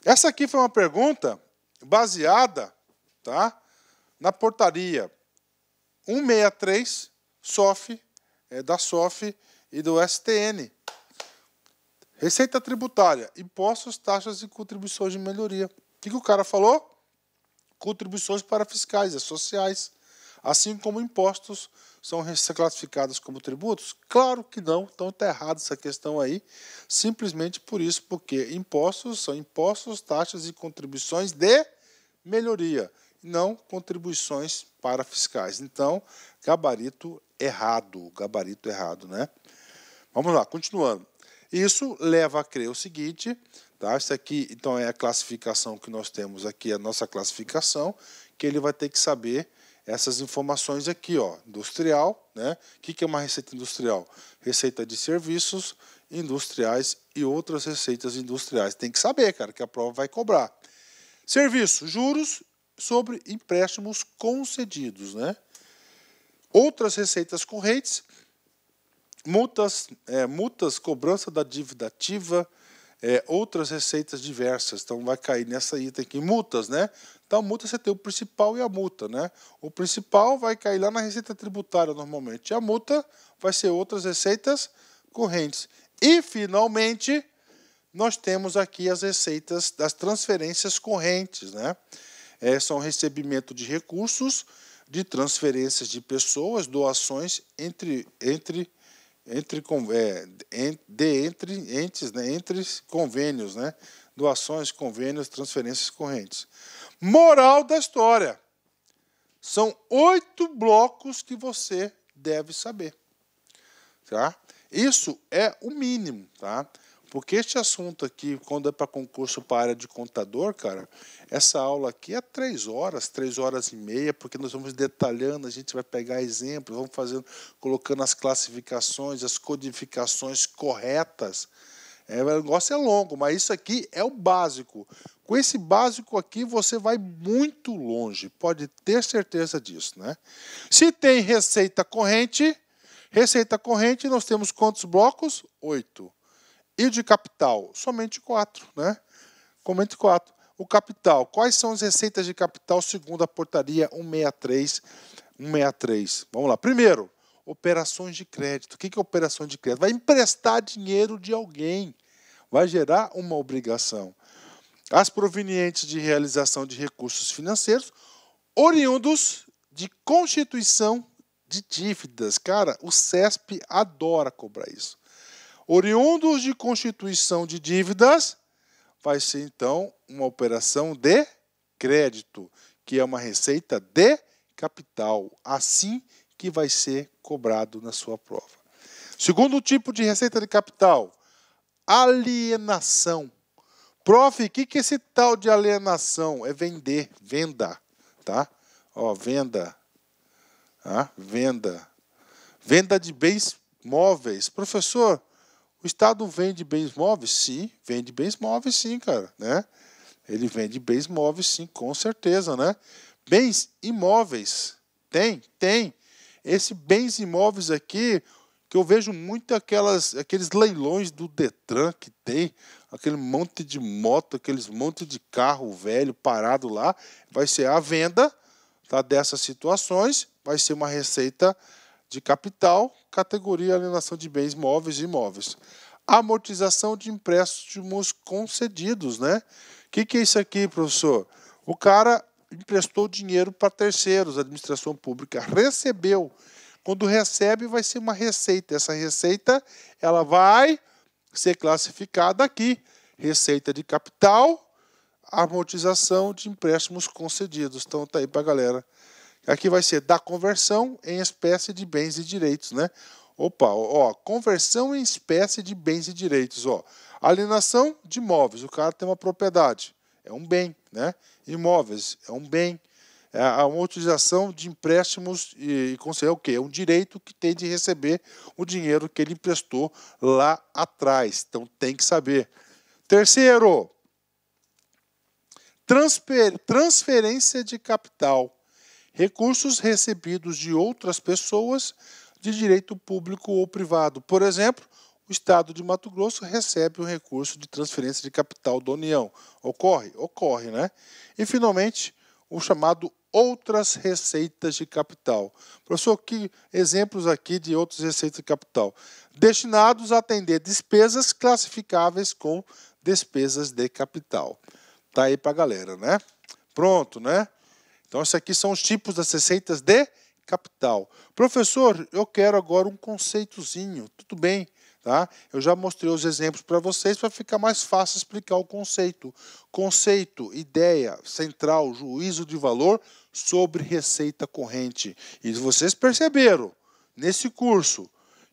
essa aqui foi uma pergunta baseada, tá, na portaria 163 SOF, da SOF e do STN. Receita tributária, impostos, taxas e contribuições de melhoria. O que o cara falou? Contribuições parafiscais, sociais, assim como impostos são classificados como tributos? Claro que não, então está errado essa questão aí, simplesmente por isso, porque impostos são impostos, taxas e contribuições de melhoria, não contribuições parafiscais. Então, gabarito errado, né? Vamos lá, continuando. Isso leva a crer o seguinte, tá? Isso aqui, então, é a classificação que nós temos aqui, a nossa classificação, que ele vai ter que saber essas informações aqui, ó, industrial, né? O que é uma receita industrial? Receita de serviços industriais e outras receitas industriais. Tem que saber, cara, que a prova vai cobrar. Serviço, juros sobre empréstimos concedidos, né? Outras receitas correntes, multas, cobrança da dívida ativa, outras receitas diversas. Então vai cair nessa item aqui, multas, né? Então, multa você tem o principal e a multa, né? O principal vai cair lá na receita tributária normalmente. E a multa vai ser outras receitas correntes. E, finalmente, nós temos aqui as receitas das transferências correntes, né? São recebimento de recursos, de transferências de pessoas, doações entre entes, né? Entre convênios, né? Doações, convênios, transferências correntes. Moral da história. São 8 blocos que você deve saber. Tá? Isso é o mínimo, tá? Porque este assunto aqui, quando é para concurso para a área de contador, cara, essa aula aqui é 3 horas, 3 horas e meia, porque nós vamos detalhando, a gente vai pegar exemplos, vamos fazendo, colocando as classificações, as codificações corretas. O negócio é longo, mas isso aqui é o básico. Com esse básico aqui, você vai muito longe, pode ter certeza disso, né? Se tem receita corrente, nós temos quantos blocos? 8. E de capital? Somente 4, né? Somente 4. O capital, quais são as receitas de capital segundo a portaria 163? Vamos lá. Primeiro, operações de crédito. O que é operação de crédito? Vai emprestar dinheiro de alguém. Vai gerar uma obrigação. As provenientes de realização de recursos financeiros oriundos de constituição de dívidas. Cara, o CESP adora cobrar isso. Oriundos de constituição de dívidas vai ser, então, uma operação de crédito, que é uma receita de capital. Assim que vai ser cobrado na sua prova. Segundo tipo de receita de capital, alienação. Prof, o que é esse tal de alienação? É vender, venda, tá? Ó, venda, venda. Venda de bens móveis. Professor, o Estado vende bens móveis? Sim, vende bens móveis sim, cara, né? Ele vende bens móveis sim, com certeza, né? Bens imóveis, tem. Esse bens imóveis aqui, que eu vejo muito aqueles leilões do Detran que tem, aquele monte de moto, aqueles monte de carro velho parado lá, vai ser a venda, tá, dessas situações, vai ser uma receita de capital, categoria alienação de bens móveis e imóveis. Amortização de empréstimos concedidos, né? O que é isso aqui, professor? O cara emprestou dinheiro para terceiros, a administração pública recebeu. Quando recebe, vai ser uma receita. Essa receita ela vai ser classificada aqui. Receita de capital, amortização de empréstimos concedidos. Então, tá aí para a galera. Aqui vai ser da conversão em espécie de bens e direitos, né? Opa, ó, conversão em espécie de bens e direitos, ó. Alienação de imóveis. O cara tem uma propriedade, é um bem, né? Imóveis é um bem. A amortização de empréstimos e é o quê? É um direito que tem de receber o dinheiro que ele emprestou lá atrás. Então tem que saber. Terceiro, transferência de capital. Recursos recebidos de outras pessoas de direito público ou privado. Por exemplo, o Estado de Mato Grosso recebe um recurso de transferência de capital da União. Ocorre? Ocorre, né? E, finalmente, o chamado outras receitas de capital. Professor, que exemplos aqui de outras receitas de capital? Destinados a atender despesas classificáveis com despesas de capital. Tá aí para a galera, né? Pronto, né? Então, esses aqui são os tipos das receitas de capital. Professor, eu quero agora um conceitozinho. Tudo bem, tá? Eu já mostrei os exemplos para vocês para ficar mais fácil explicar o conceito. Conceito, ideia, central, juízo de valor sobre receita corrente. E vocês perceberam nesse curso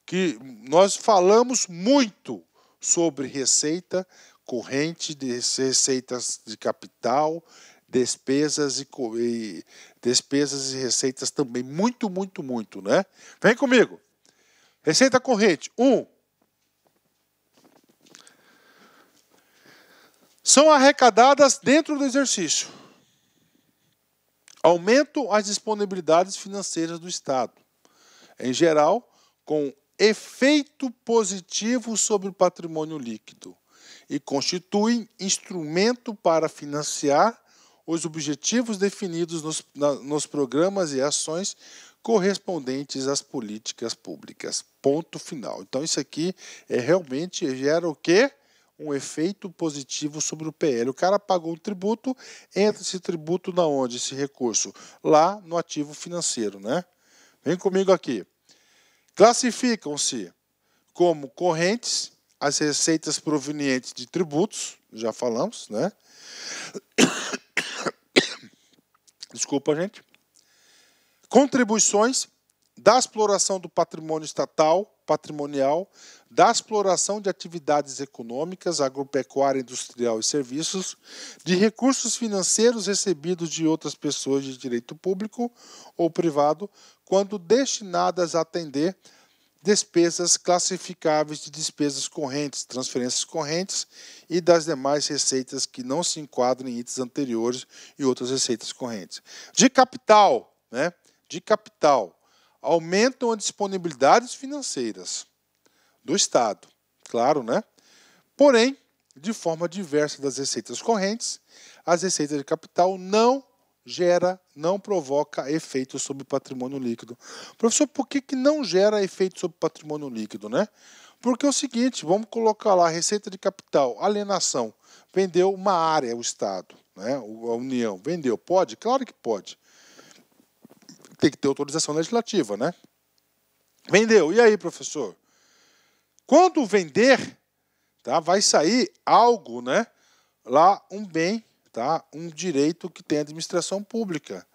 que nós falamos muito sobre receita corrente, de receitas de capital, despesas despesas e receitas também. Muito, né? Vem comigo. Receita corrente, 1. São arrecadadas dentro do exercício. Aumentam as disponibilidades financeiras do Estado. Em geral, com efeito positivo sobre o patrimônio líquido e constituem instrumento para financiar os objetivos definidos nos programas e ações correspondentes às políticas públicas. Ponto final. Então, isso aqui realmente gera o quê? Um efeito positivo sobre o PL. O cara pagou um tributo, entra esse tributo na onde? Esse recurso? Lá no ativo financeiro, né? Vem comigo aqui. Classificam-se como correntes as receitas provenientes de tributos, já falamos, né? Desculpa, gente. Contribuições da exploração do patrimônio estatal, patrimonial, da exploração de atividades econômicas, agropecuária, industrial e serviços, de recursos financeiros recebidos de outras pessoas de direito público ou privado, quando destinadas a atender despesas classificáveis de despesas correntes, transferências correntes e das demais receitas que não se enquadram em itens anteriores e outras receitas correntes. De capital, né? De capital, aumentam as disponibilidades financeiras do Estado, claro, né? Porém, de forma diversa das receitas correntes, as receitas de capital não provoca efeito sobre o patrimônio líquido. Professor, por que não gera efeito sobre o patrimônio líquido, né? Porque é o seguinte, vamos colocar lá receita de capital, alienação, vendeu uma área o Estado, né? A União, vendeu, pode? Claro que pode. Tem que ter autorização legislativa, né? Vendeu, e aí, professor? Quando vender, tá, vai sair algo, né? Lá um bem, tá, um direito que tem administração pública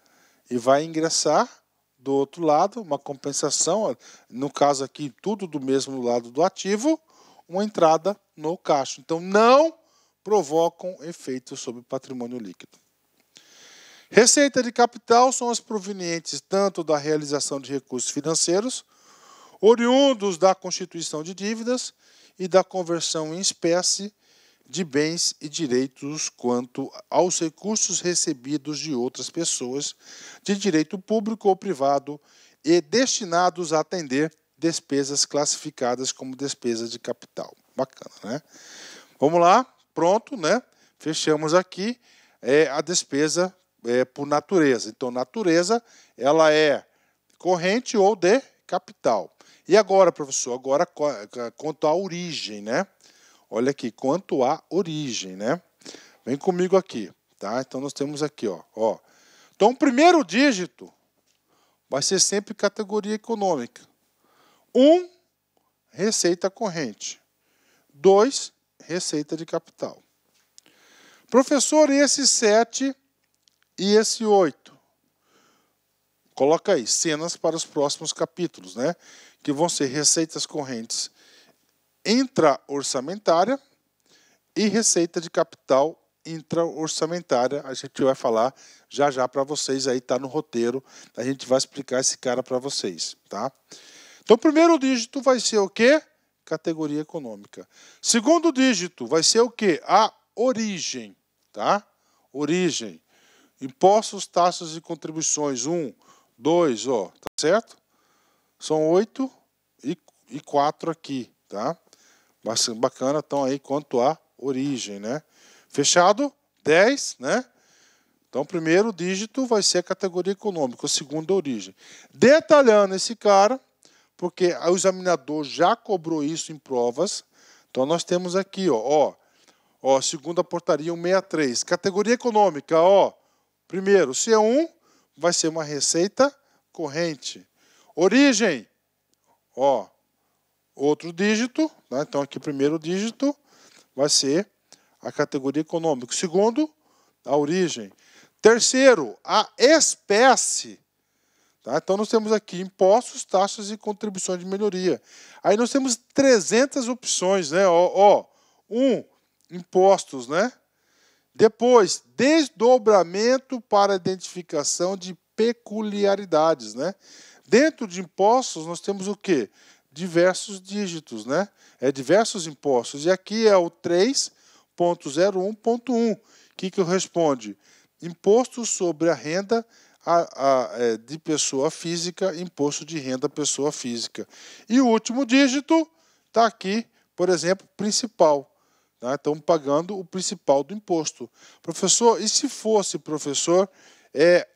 e vai ingressar do outro lado uma compensação, no caso aqui tudo do mesmo lado do ativo, uma entrada no caixa. Então não provocam efeito sobre o patrimônio líquido. Receita de capital são as provenientes tanto da realização de recursos financeiros, oriundos da constituição de dívidas e da conversão em espécie de bens e direitos quanto aos recursos recebidos de outras pessoas de direito público ou privado e destinados a atender despesas classificadas como despesas de capital. Bacana, né? Vamos lá, pronto, né? Fechamos aqui a despesa por natureza. Então, natureza, ela é corrente ou de capital. E agora, professor, agora quanto à origem, né? Olha aqui, quanto à origem, né? Vem comigo aqui, tá? Então, nós temos aqui, ó. Então, o primeiro dígito vai ser sempre categoria econômica. 1, receita corrente. 2, receita de capital. Professor, e esse 7 e esse 8? Coloca aí, cenas para os próximos capítulos, né? Que vão ser receitas correntes intra-orçamentária e receita de capital intra-orçamentária. A gente vai falar já para vocês, aí está no roteiro, a gente vai explicar esse cara para vocês, tá? Então, o primeiro dígito vai ser o quê? Categoria econômica. Segundo dígito vai ser o quê? A origem, tá? Origem. Impostos, taxas e contribuições. 1, 2, ó, tá certo? São 8 e 4 aqui, tá? Bastante bacana, então aí quanto à origem, né? Fechado? 10, né? Então, o primeiro dígito vai ser a categoria econômica, o segundo a origem. Detalhando esse cara, porque o examinador já cobrou isso em provas. Então, nós temos aqui, ó, segunda portaria 163. Categoria econômica, ó. Primeiro, C1 vai ser uma receita corrente. Origem, ó, outro dígito, né? Então, aqui, primeiro dígito vai ser a categoria econômica. Segundo, a origem. Terceiro, a espécie. Tá? Então, nós temos aqui impostos, taxas e contribuições de melhoria. Aí nós temos 300 opções, né? Impostos, né? Depois, desdobramento para identificação de peculiaridades, né? Dentro de impostos, nós temos o quê? Diversos dígitos, né? Diversos impostos. E aqui é o 3.01.1. O que corresponde? Imposto sobre a renda de pessoa física, imposto de renda pessoa física. E o último dígito está aqui, por exemplo, principal. Tá? Estamos pagando o principal do imposto. Professor, e se fosse, professor,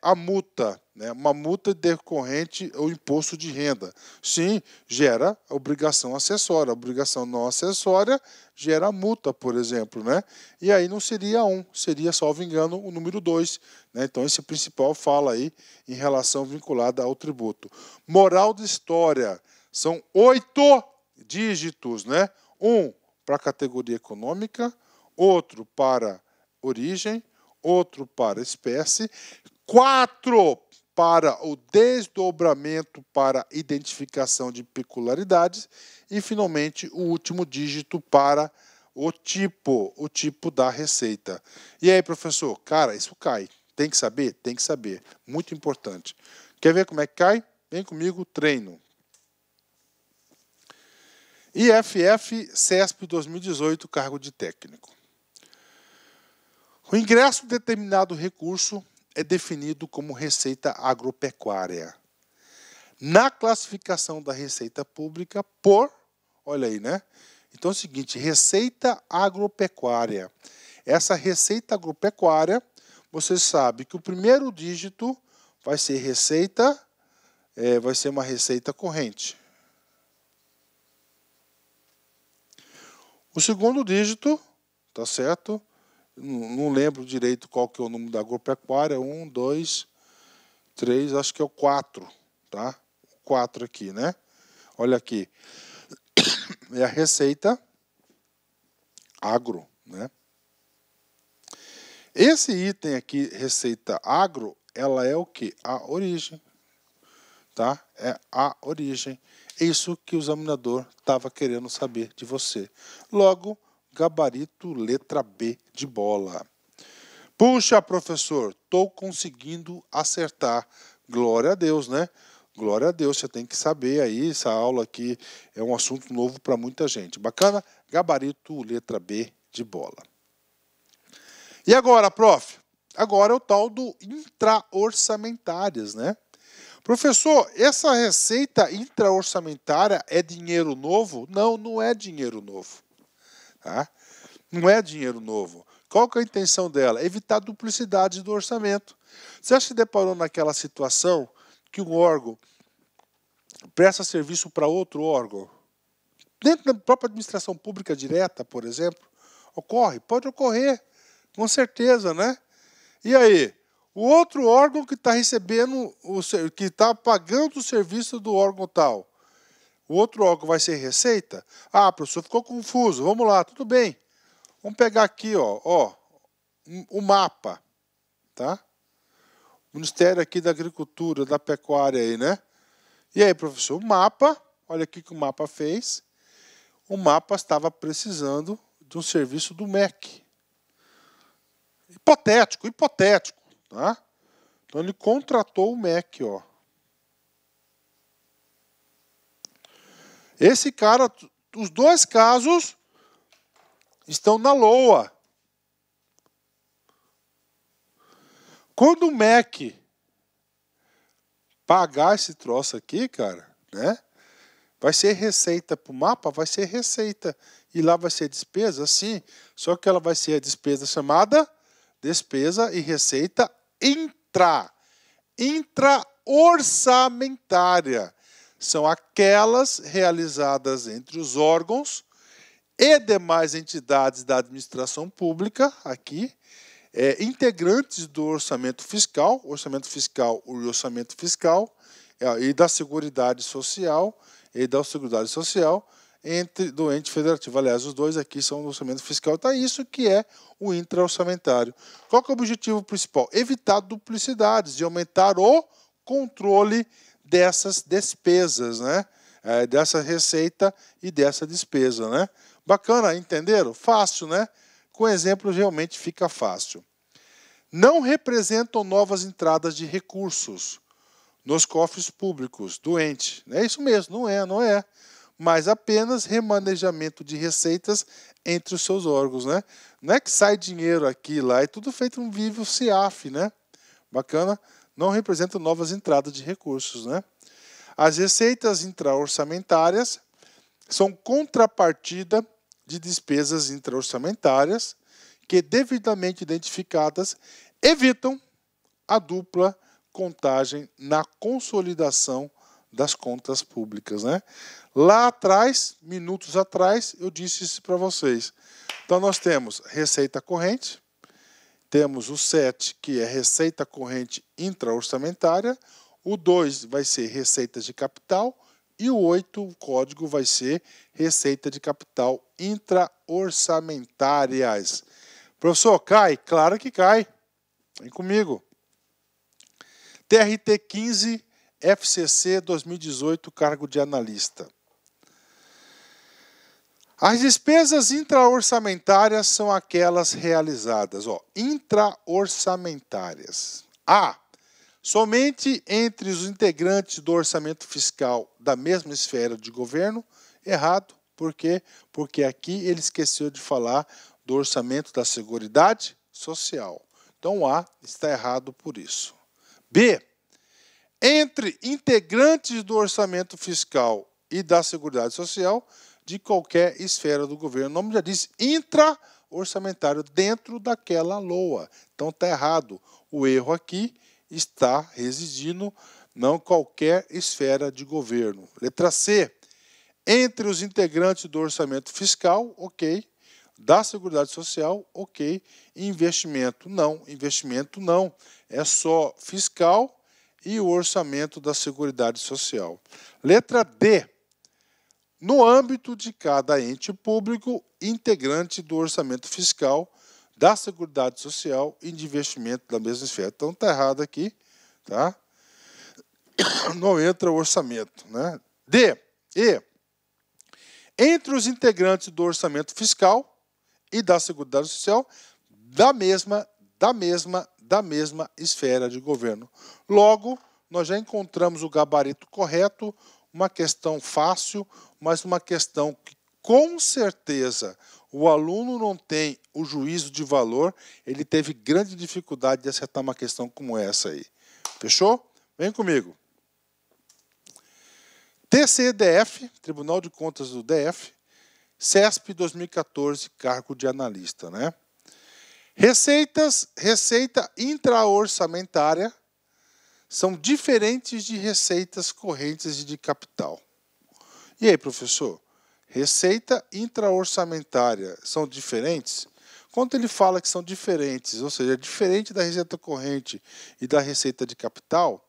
a multa, né? Uma multa decorrente ao imposto de renda? Sim, gera obrigação acessória. A obrigação não acessória gera multa, por exemplo, né? E aí não seria 1, seria, salvo engano, o número 2. Né? Então, esse principal fala aí em relação vinculada ao tributo. Moral de história. São 8 dígitos, né? 1 para a categoria econômica, outro para origem, outro para espécie, 4 para o desdobramento para identificação de peculiaridades e, finalmente, o último dígito para o tipo da receita. E aí, professor? Cara, isso cai. Tem que saber? Tem que saber. Muito importante. Quer ver como é que cai? Vem comigo, treino. IFF CESP 2018, cargo de técnico. O ingresso de determinado recurso é definido como receita agropecuária. Na classificação da receita pública por, olha aí, né? Então é o seguinte, receita agropecuária. Essa receita agropecuária, você sabe que o primeiro dígito vai ser receita, vai ser uma receita corrente. O segundo dígito, tá certo? Não lembro direito qual que é o número da agropecuária. 1, 2, 3, acho que é o 4, tá? O 4 aqui, né? Olha aqui. É a receita agro, né? Esse item aqui, receita agro, ela é o quê? A origem, tá? É a origem. É isso que o examinador estava querendo saber de você. Logo, gabarito letra B de bola. Puxa, professor, estou conseguindo acertar. Glória a Deus, né? Glória a Deus, você tem que saber aí, essa aula aqui é um assunto novo para muita gente. Bacana? Gabarito letra B de bola. E agora, prof? Agora é o tal do intra-orçamentárias, né? Professor, essa receita intra-orçamentária é dinheiro novo? Não, não é dinheiro novo. Tá? Não é dinheiro novo. Qual que é a intenção dela? Evitar duplicidade do orçamento. Você já se deparou naquela situação que um órgão presta serviço para outro órgão? Dentro da própria administração pública direta, por exemplo, ocorre? Pode ocorrer, com certeza, né? E aí? O outro órgão que está recebendo, que está pagando o serviço do órgão tal, o outro órgão vai ser receita? Ah, professor, ficou confuso. Vamos lá, tudo bem. Vamos pegar aqui, ó, o mapa, tá? Ministério aqui da Agricultura, da Pecuária aí, né? E aí, professor, o mapa, olha aqui que o mapa fez. O mapa estava precisando de um serviço do MEC. Hipotético, tá? Então ele contratou o MEC, ó. Esse cara, os dois casos estão na LOA. Quando o MEC pagar esse troço aqui, cara, né? Vai ser receita para o mapa, vai ser receita. E lá vai ser despesa, sim. Só que ela vai ser a despesa chamada despesa e receita intra-orçamentária. São aquelas realizadas entre os órgãos e demais entidades da administração pública, aqui, integrantes do orçamento fiscal e da Seguridade Social, do ente federativo. Aliás, os dois aqui são do orçamento fiscal. Então, isso que é o intra-orçamentário. Qual que é o objetivo principal? Evitar duplicidades e aumentar o controle dessas despesas, né? Dessa receita e dessa despesa, né? Bacana, entenderam? Fácil, né? com exemplo realmente fica fácil. Não representam novas entradas de recursos nos cofres públicos do ente. É isso mesmo, não é. Mas apenas remanejamento de receitas entre os seus órgãos, né? Não é que sai dinheiro aqui e lá, é tudo feito um vivo CIAF, né? Bacana? Não representa novas entradas de recursos, né? As receitas intra-orçamentárias são contrapartida de despesas intra-orçamentárias que, devidamente identificadas, evitam a dupla contagem na consolidação das contas públicas, né? Lá atrás, minutos atrás, eu disse isso para vocês. Então, nós temos receita corrente, temos o 7, que é receita corrente intra-orçamentária, o 2 vai ser receita de capital e o 8, o código, vai ser receita de capital intra-orçamentárias. Professor, cai? Claro que cai. Vem comigo. TRT 15, FCC 2018, cargo de analista. As despesas intra-orçamentárias são aquelas realizadas, intra-orçamentárias. A. Somente entre os integrantes do orçamento fiscal da mesma esfera de governo. Errado. Por quê? Porque aqui ele esqueceu de falar do orçamento da Seguridade Social. Então, A está errado por isso. B. Entre integrantes do orçamento fiscal e da Seguridade Social de qualquer esfera do governo. O nome já diz intra-orçamentário, dentro daquela LOA. Então, está errado. O erro aqui está residindo não qualquer esfera de governo. Letra C. Entre os integrantes do orçamento fiscal, ok. Da Seguridade Social, ok. Investimento, não. Investimento, não. É só fiscal e o orçamento da Seguridade Social. Letra D. No âmbito de cada ente público, integrante do orçamento fiscal, da Seguridade Social e de investimento da mesma esfera. Então, está errado aqui, tá? Não entra o orçamento, né? D. E. Entre os integrantes do orçamento fiscal e da Seguridade Social, da mesma esfera de governo. Logo, nós já encontramos o gabarito correto, uma questão fácil, mas uma questão que, com certeza, o aluno não tem o juízo de valor, ele teve grande dificuldade de acertar uma questão como essa aí. Fechou? Vem comigo. TCDF, Tribunal de Contas do DF, CESP 2014, cargo de analista, né? Receita intra-orçamentária são diferentes de receitas correntes e de capital. E aí, professor? Receita intra-orçamentária são diferentes? Quando ele fala que são diferentes, ou seja, diferente da receita corrente e da receita de capital,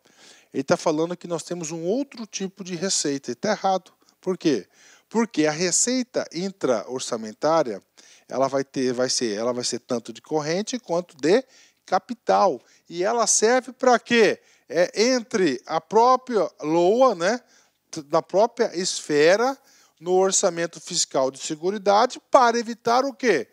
ele está falando que nós temos um outro tipo de receita. E está errado. Por quê? Porque a receita intra-orçamentária ela vai ser tanto de corrente quanto de capital. E ela serve para quê? Entre a própria LOA, né, da própria esfera, no orçamento fiscal de Seguridade, para evitar o quê?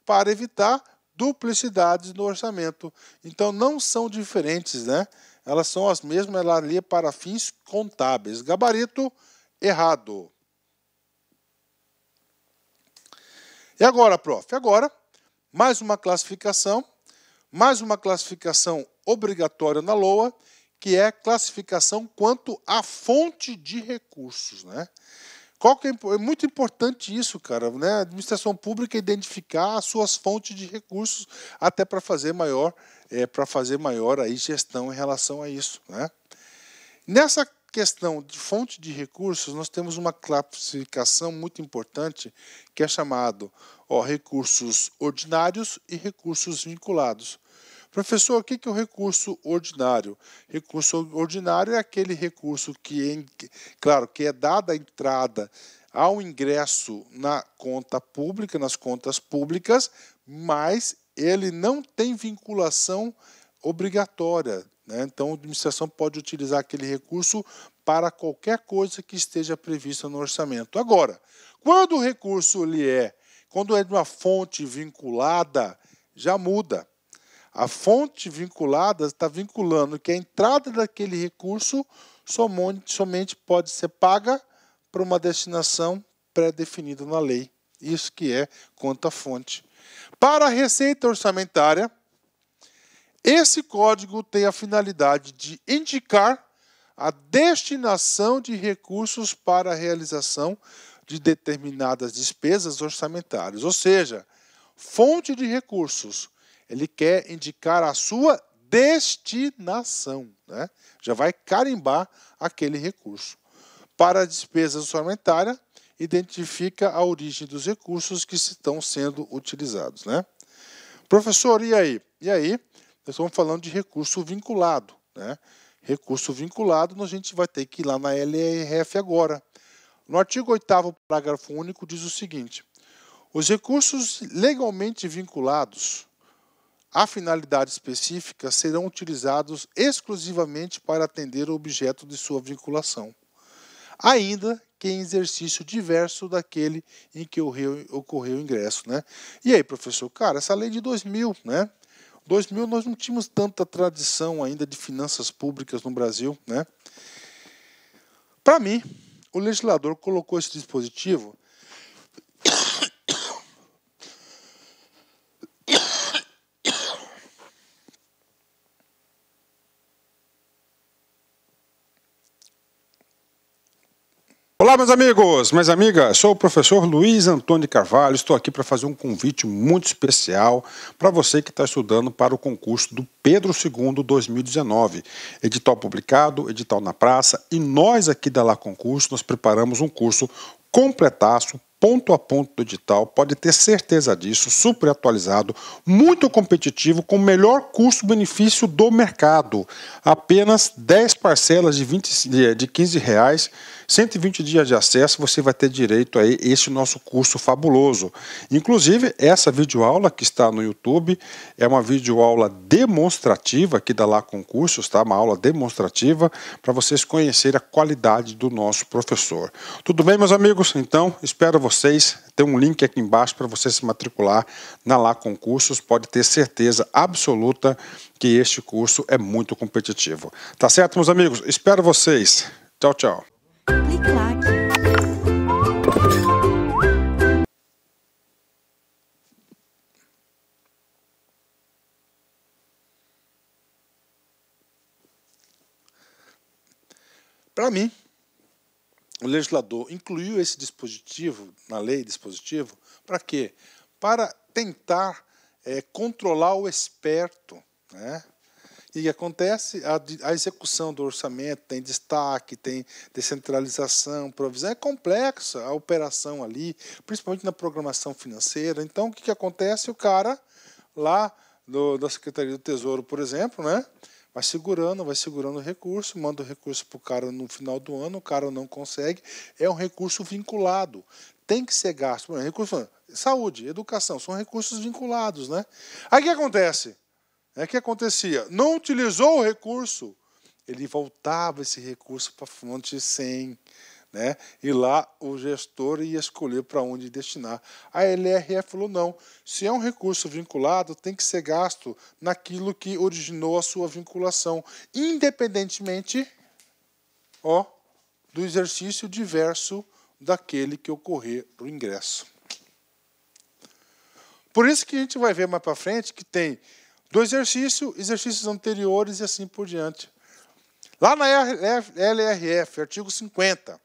Para evitar duplicidades no orçamento. Então, não são diferentes, né? Elas são as mesmas, ela ali é para fins contábeis. Gabarito errado. E agora, prof? Agora, mais uma classificação obrigatória na LOA, que é classificação quanto à fonte de recursos, né? É muito importante isso, cara, né? A administração pública identificar as suas fontes de recursos até para fazer maior aí gestão em relação a isso, né? Nessa questão de fonte de recursos, nós temos uma classificação muito importante que é chamado recursos ordinários e recursos vinculados. Professor, o que é o recurso ordinário? Recurso ordinário é aquele recurso que é dada a entrada ao ingresso na conta pública, nas contas públicas, mas ele não tem vinculação obrigatória, né? Então, a administração pode utilizar aquele recurso para qualquer coisa que esteja prevista no orçamento. Agora, quando o recurso ele é Quando é de uma fonte vinculada, já muda. A fonte vinculada está vinculando que a entrada daquele recurso somente pode ser paga para uma destinação pré-definida na lei. Isso que é conta-fonte. Para a receita orçamentária, esse código tem a finalidade de indicar a destinação de recursos para a realização de determinadas despesas orçamentárias. Ou seja, fonte de recursos. Ele quer indicar a sua destinação, né? Já vai carimbar aquele recurso. Para a despesa orçamentária, identifica a origem dos recursos que estão sendo utilizados, né? Professor, e aí? E aí, nós estamos falando de recurso vinculado, né? Recurso vinculado, a gente vai ter que ir lá na LRF agora. No artigo 8º, parágrafo único, diz o seguinte: os recursos legalmente vinculados à finalidade específica serão utilizados exclusivamente para atender o objeto de sua vinculação, ainda que em exercício diverso daquele em que ocorreu o ingresso, né? E aí, professor, cara, essa lei de 2000, né? 2000 nós não tínhamos tanta tradição ainda de finanças públicas no Brasil, né? Para mim, o legislador colocou esse dispositivo Olá, meus amigos, minhas amigas, sou o professor Luiz Antônio de Carvalho, estou aqui para fazer um convite muito especial para você que está estudando para o concurso do Pedro II 2019, edital publicado, edital na praça, e nós aqui da Lá Concurso, nós preparamos um curso completaço, ponto a ponto do edital, pode ter certeza disso, super atualizado, muito competitivo, com o melhor custo-benefício do mercado. Apenas 10 parcelas de R$15, 120 dias de acesso, você vai ter direito a esse nosso curso fabuloso. Inclusive, essa videoaula que está no YouTube é uma videoaula demonstrativa aqui da Lá Concursos, tá? Uma aula demonstrativa para vocês conhecerem a qualidade do nosso professor. Tudo bem, meus amigos? Então, espero vocês. Tem um link aqui embaixo para você se matricular na Lá Concursos. Pode ter certeza absoluta que este curso é muito competitivo. Tá certo, meus amigos? Espero vocês. Tchau, tchau. Para mim, o legislador incluiu esse dispositivo na lei, dispositivo, para quê? Para tentar controlar o esperto, né? E o que acontece? A execução do orçamento tem destaque, tem descentralização, provisão, é complexa a operação ali, principalmente na programação financeira. Então, o que acontece? O cara lá da Secretaria do Tesouro, por exemplo, né? Vai segurando o recurso, manda o recurso para o cara no final do ano, o cara não consegue, é um recurso vinculado, tem que ser gasto. Recurso, saúde, educação, são recursos vinculados, né? Aí o que acontece? O que acontecia? Não utilizou o recurso, ele voltava esse recurso para a fonte 100, né? E lá o gestor ia escolher para onde destinar. A LRF falou, não, se é um recurso vinculado, tem que ser gasto naquilo que originou a sua vinculação, independentemente do exercício diverso daquele que ocorrer o ingresso. Por isso que a gente vai ver mais para frente que tem do exercícios anteriores e assim por diante. Lá na LRF, artigo 50,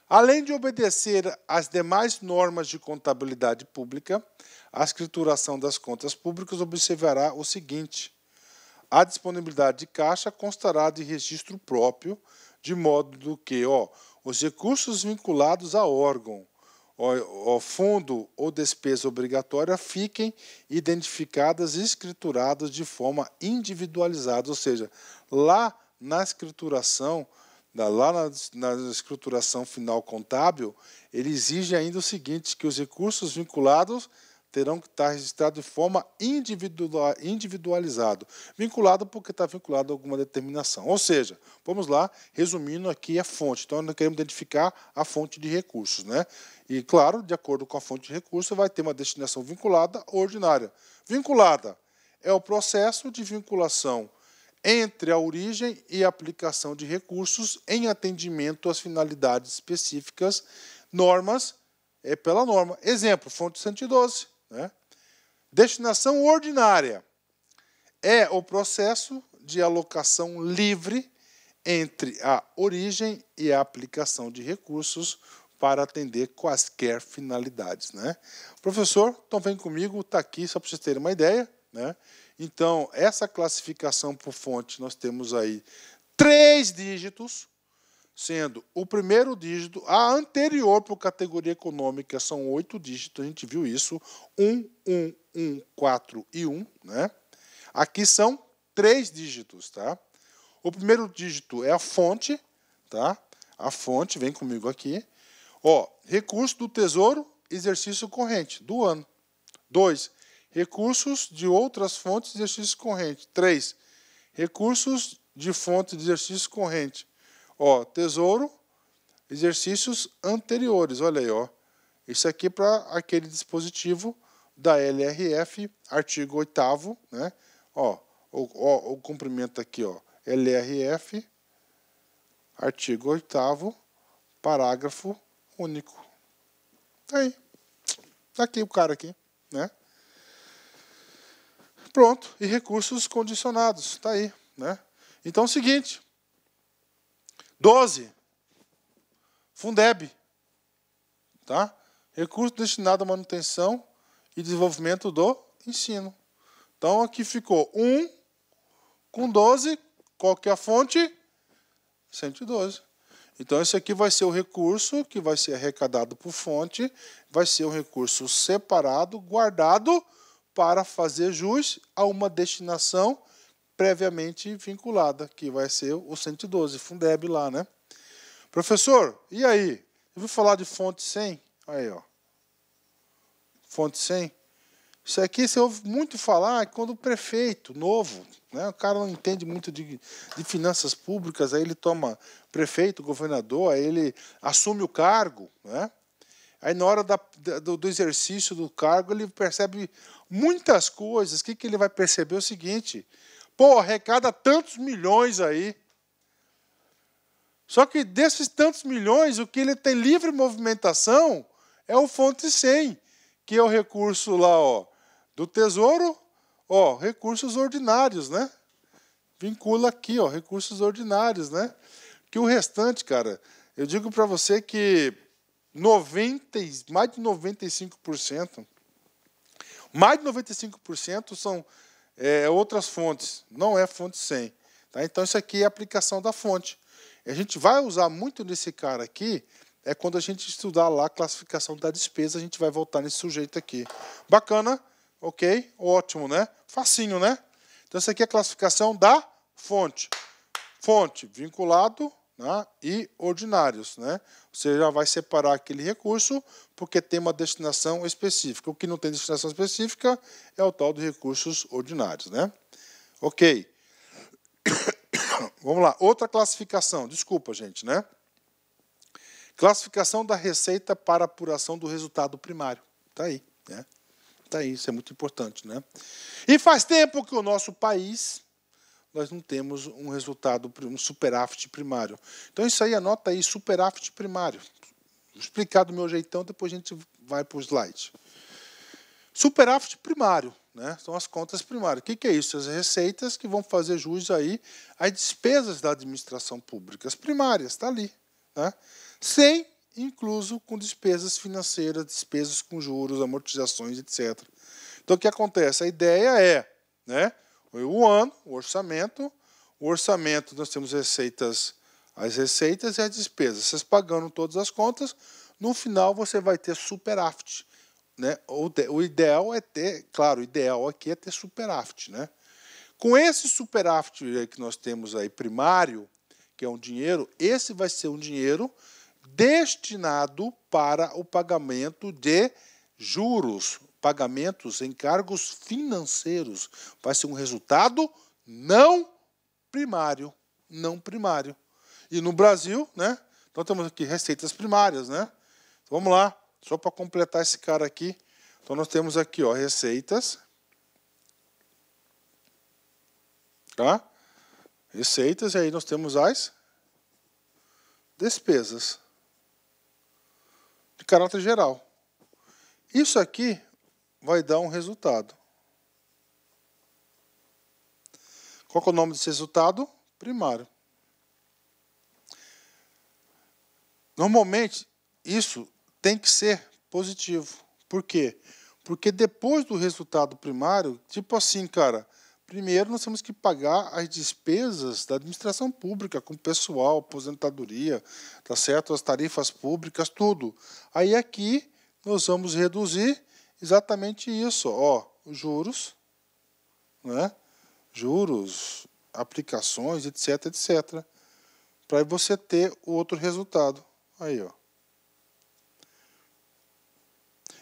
além de obedecer às demais normas de contabilidade pública, a escrituração das contas públicas observará o seguinte: a disponibilidade de caixa constará de registro próprio, de modo que os recursos vinculados a órgão, o fundo ou despesa obrigatória fiquem identificadas e escrituradas de forma individualizada, ou seja, lá na escrituração, na escrituração final contábil, ele exige ainda o seguinte, que os recursos vinculados terão que estar registrados de forma individualizada. Vinculado porque está vinculado a alguma determinação. Ou seja, vamos lá, resumindo aqui a fonte. Então, nós queremos identificar a fonte de recursos, né? E, claro, de acordo com a fonte de recursos, vai ter uma destinação vinculada ou ordinária. Vinculada é o processo de vinculação entre a origem e a aplicação de recursos em atendimento às finalidades específicas, normas, pela norma. Exemplo, fonte 112. Né? Destinação ordinária é o processo de alocação livre entre a origem e a aplicação de recursos para atender quaisquer finalidades. Né? Professor, então vem comigo, está aqui só para vocês terem uma ideia. Né? Então, essa classificação por fonte, nós temos aí 3 dígitos, sendo o primeiro dígito, a anterior por categoria econômica são 8 dígitos, a gente viu isso, 1, 1, 1, 4 e 1. Né? Aqui são 3 dígitos. Tá? O primeiro dígito é a fonte, tá? A fonte, vem comigo aqui. Ó, recurso do Tesouro, exercício corrente, do ano. 2, recursos de outras fontes de exercício corrente. 3, recursos de fonte de exercício corrente. Ó, Tesouro, exercícios anteriores. Olha aí, ó. Isso aqui para aquele dispositivo da LRF, artigo 8º, né? Ó, o comprimento aqui, ó. LRF, artigo 8º, parágrafo único. Tá aí. Tá aqui o cara aqui, né? Pronto. E recursos condicionados. Tá aí, né? Então é o seguinte. 12. Fundeb. Tá? Recurso destinado à manutenção e desenvolvimento do ensino. Então aqui ficou 1 com 12. Qual que é a fonte? 112. Então, esse aqui vai ser o recurso que vai ser arrecadado por fonte, vai ser um recurso separado, guardado, para fazer jus a uma destinação previamente vinculada, que vai ser o 112, Fundeb lá, né? Professor, e aí? Eu vou falar de fonte 100? Aí, ó. Fonte 100. Isso aqui você ouve muito falar quando o prefeito novo, né, o cara não entende muito de finanças públicas, aí ele toma prefeito, governador, aí ele assume o cargo, né? Aí na hora do exercício do cargo ele percebe muitas coisas. O que ele vai perceber é o seguinte: pô, arrecada tantos milhões aí. Só que desses tantos milhões, o que ele tem livre movimentação é o fonte 100, que é o recurso lá, ó, do Tesouro, ó, recursos ordinários, né? Vincula aqui, ó, recursos ordinários, né? Que o restante, cara, eu digo para você que mais de 95%, mais de 95% são outras fontes, não é fonte 100. Tá? Então, isso aqui é a aplicação da fonte. A gente vai usar muito nesse cara aqui, quando a gente estudar lá a classificação da despesa, a gente vai voltar nesse sujeito aqui. Bacana? Ok? Ótimo, né? Facinho, né? Então, essa aqui é a classificação da fonte. Fonte, vinculado, né, e ordinários, né? Você já vai separar aquele recurso porque tem uma destinação específica. O que não tem destinação específica é o tal de recursos ordinários, né? Ok. Vamos lá. Outra classificação. Desculpa, gente, né? Classificação da receita para apuração do resultado primário. Está aí, né? Está aí, isso é muito importante, né? E faz tempo que o nosso país, nós não temos um resultado, um superávit primário. Então, isso aí, anota aí, superávit primário. Vou explicar do meu jeitão, depois a gente vai para o slide. Superávit primário, né? São as contas primárias. O que é isso? As receitas que vão fazer jus aí às despesas da administração pública. As primárias, está ali, né? Sem incluso com despesas financeiras, despesas com juros, amortizações, etc. Então, o que acontece? A ideia é, né, o ano, o orçamento, nós temos receitas, as receitas e as despesas. Vocês pagando todas as contas, no final você vai ter superávit, né? O ideal é ter, claro, o ideal aqui é ter superávit, né? Com esse superávit que nós temos aí primário, que é um dinheiro, esse vai ser um dinheiro destinado para o pagamento de juros, pagamentos, encargos financeiros, vai ser um resultado não primário. Não primário. E no Brasil, né? Então temos aqui receitas primárias, né? Então, vamos lá, só para completar esse cara aqui. Então nós temos aqui, ó, receitas. Tá? Receitas, e aí nós temos as despesas de caráter geral. Isso aqui vai dar um resultado. Qual que é o nome desse resultado? Primário. Normalmente, isso tem que ser positivo. Por quê? Porque depois do resultado primário, tipo assim, cara, primeiro nós temos que pagar as despesas da administração pública, com pessoal, aposentadoria, tá certo? As tarifas públicas, tudo. Aí aqui nós vamos reduzir exatamente isso, ó, os juros, né? Juros, aplicações, etc, etc. Para você ter o outro resultado. Aí, ó.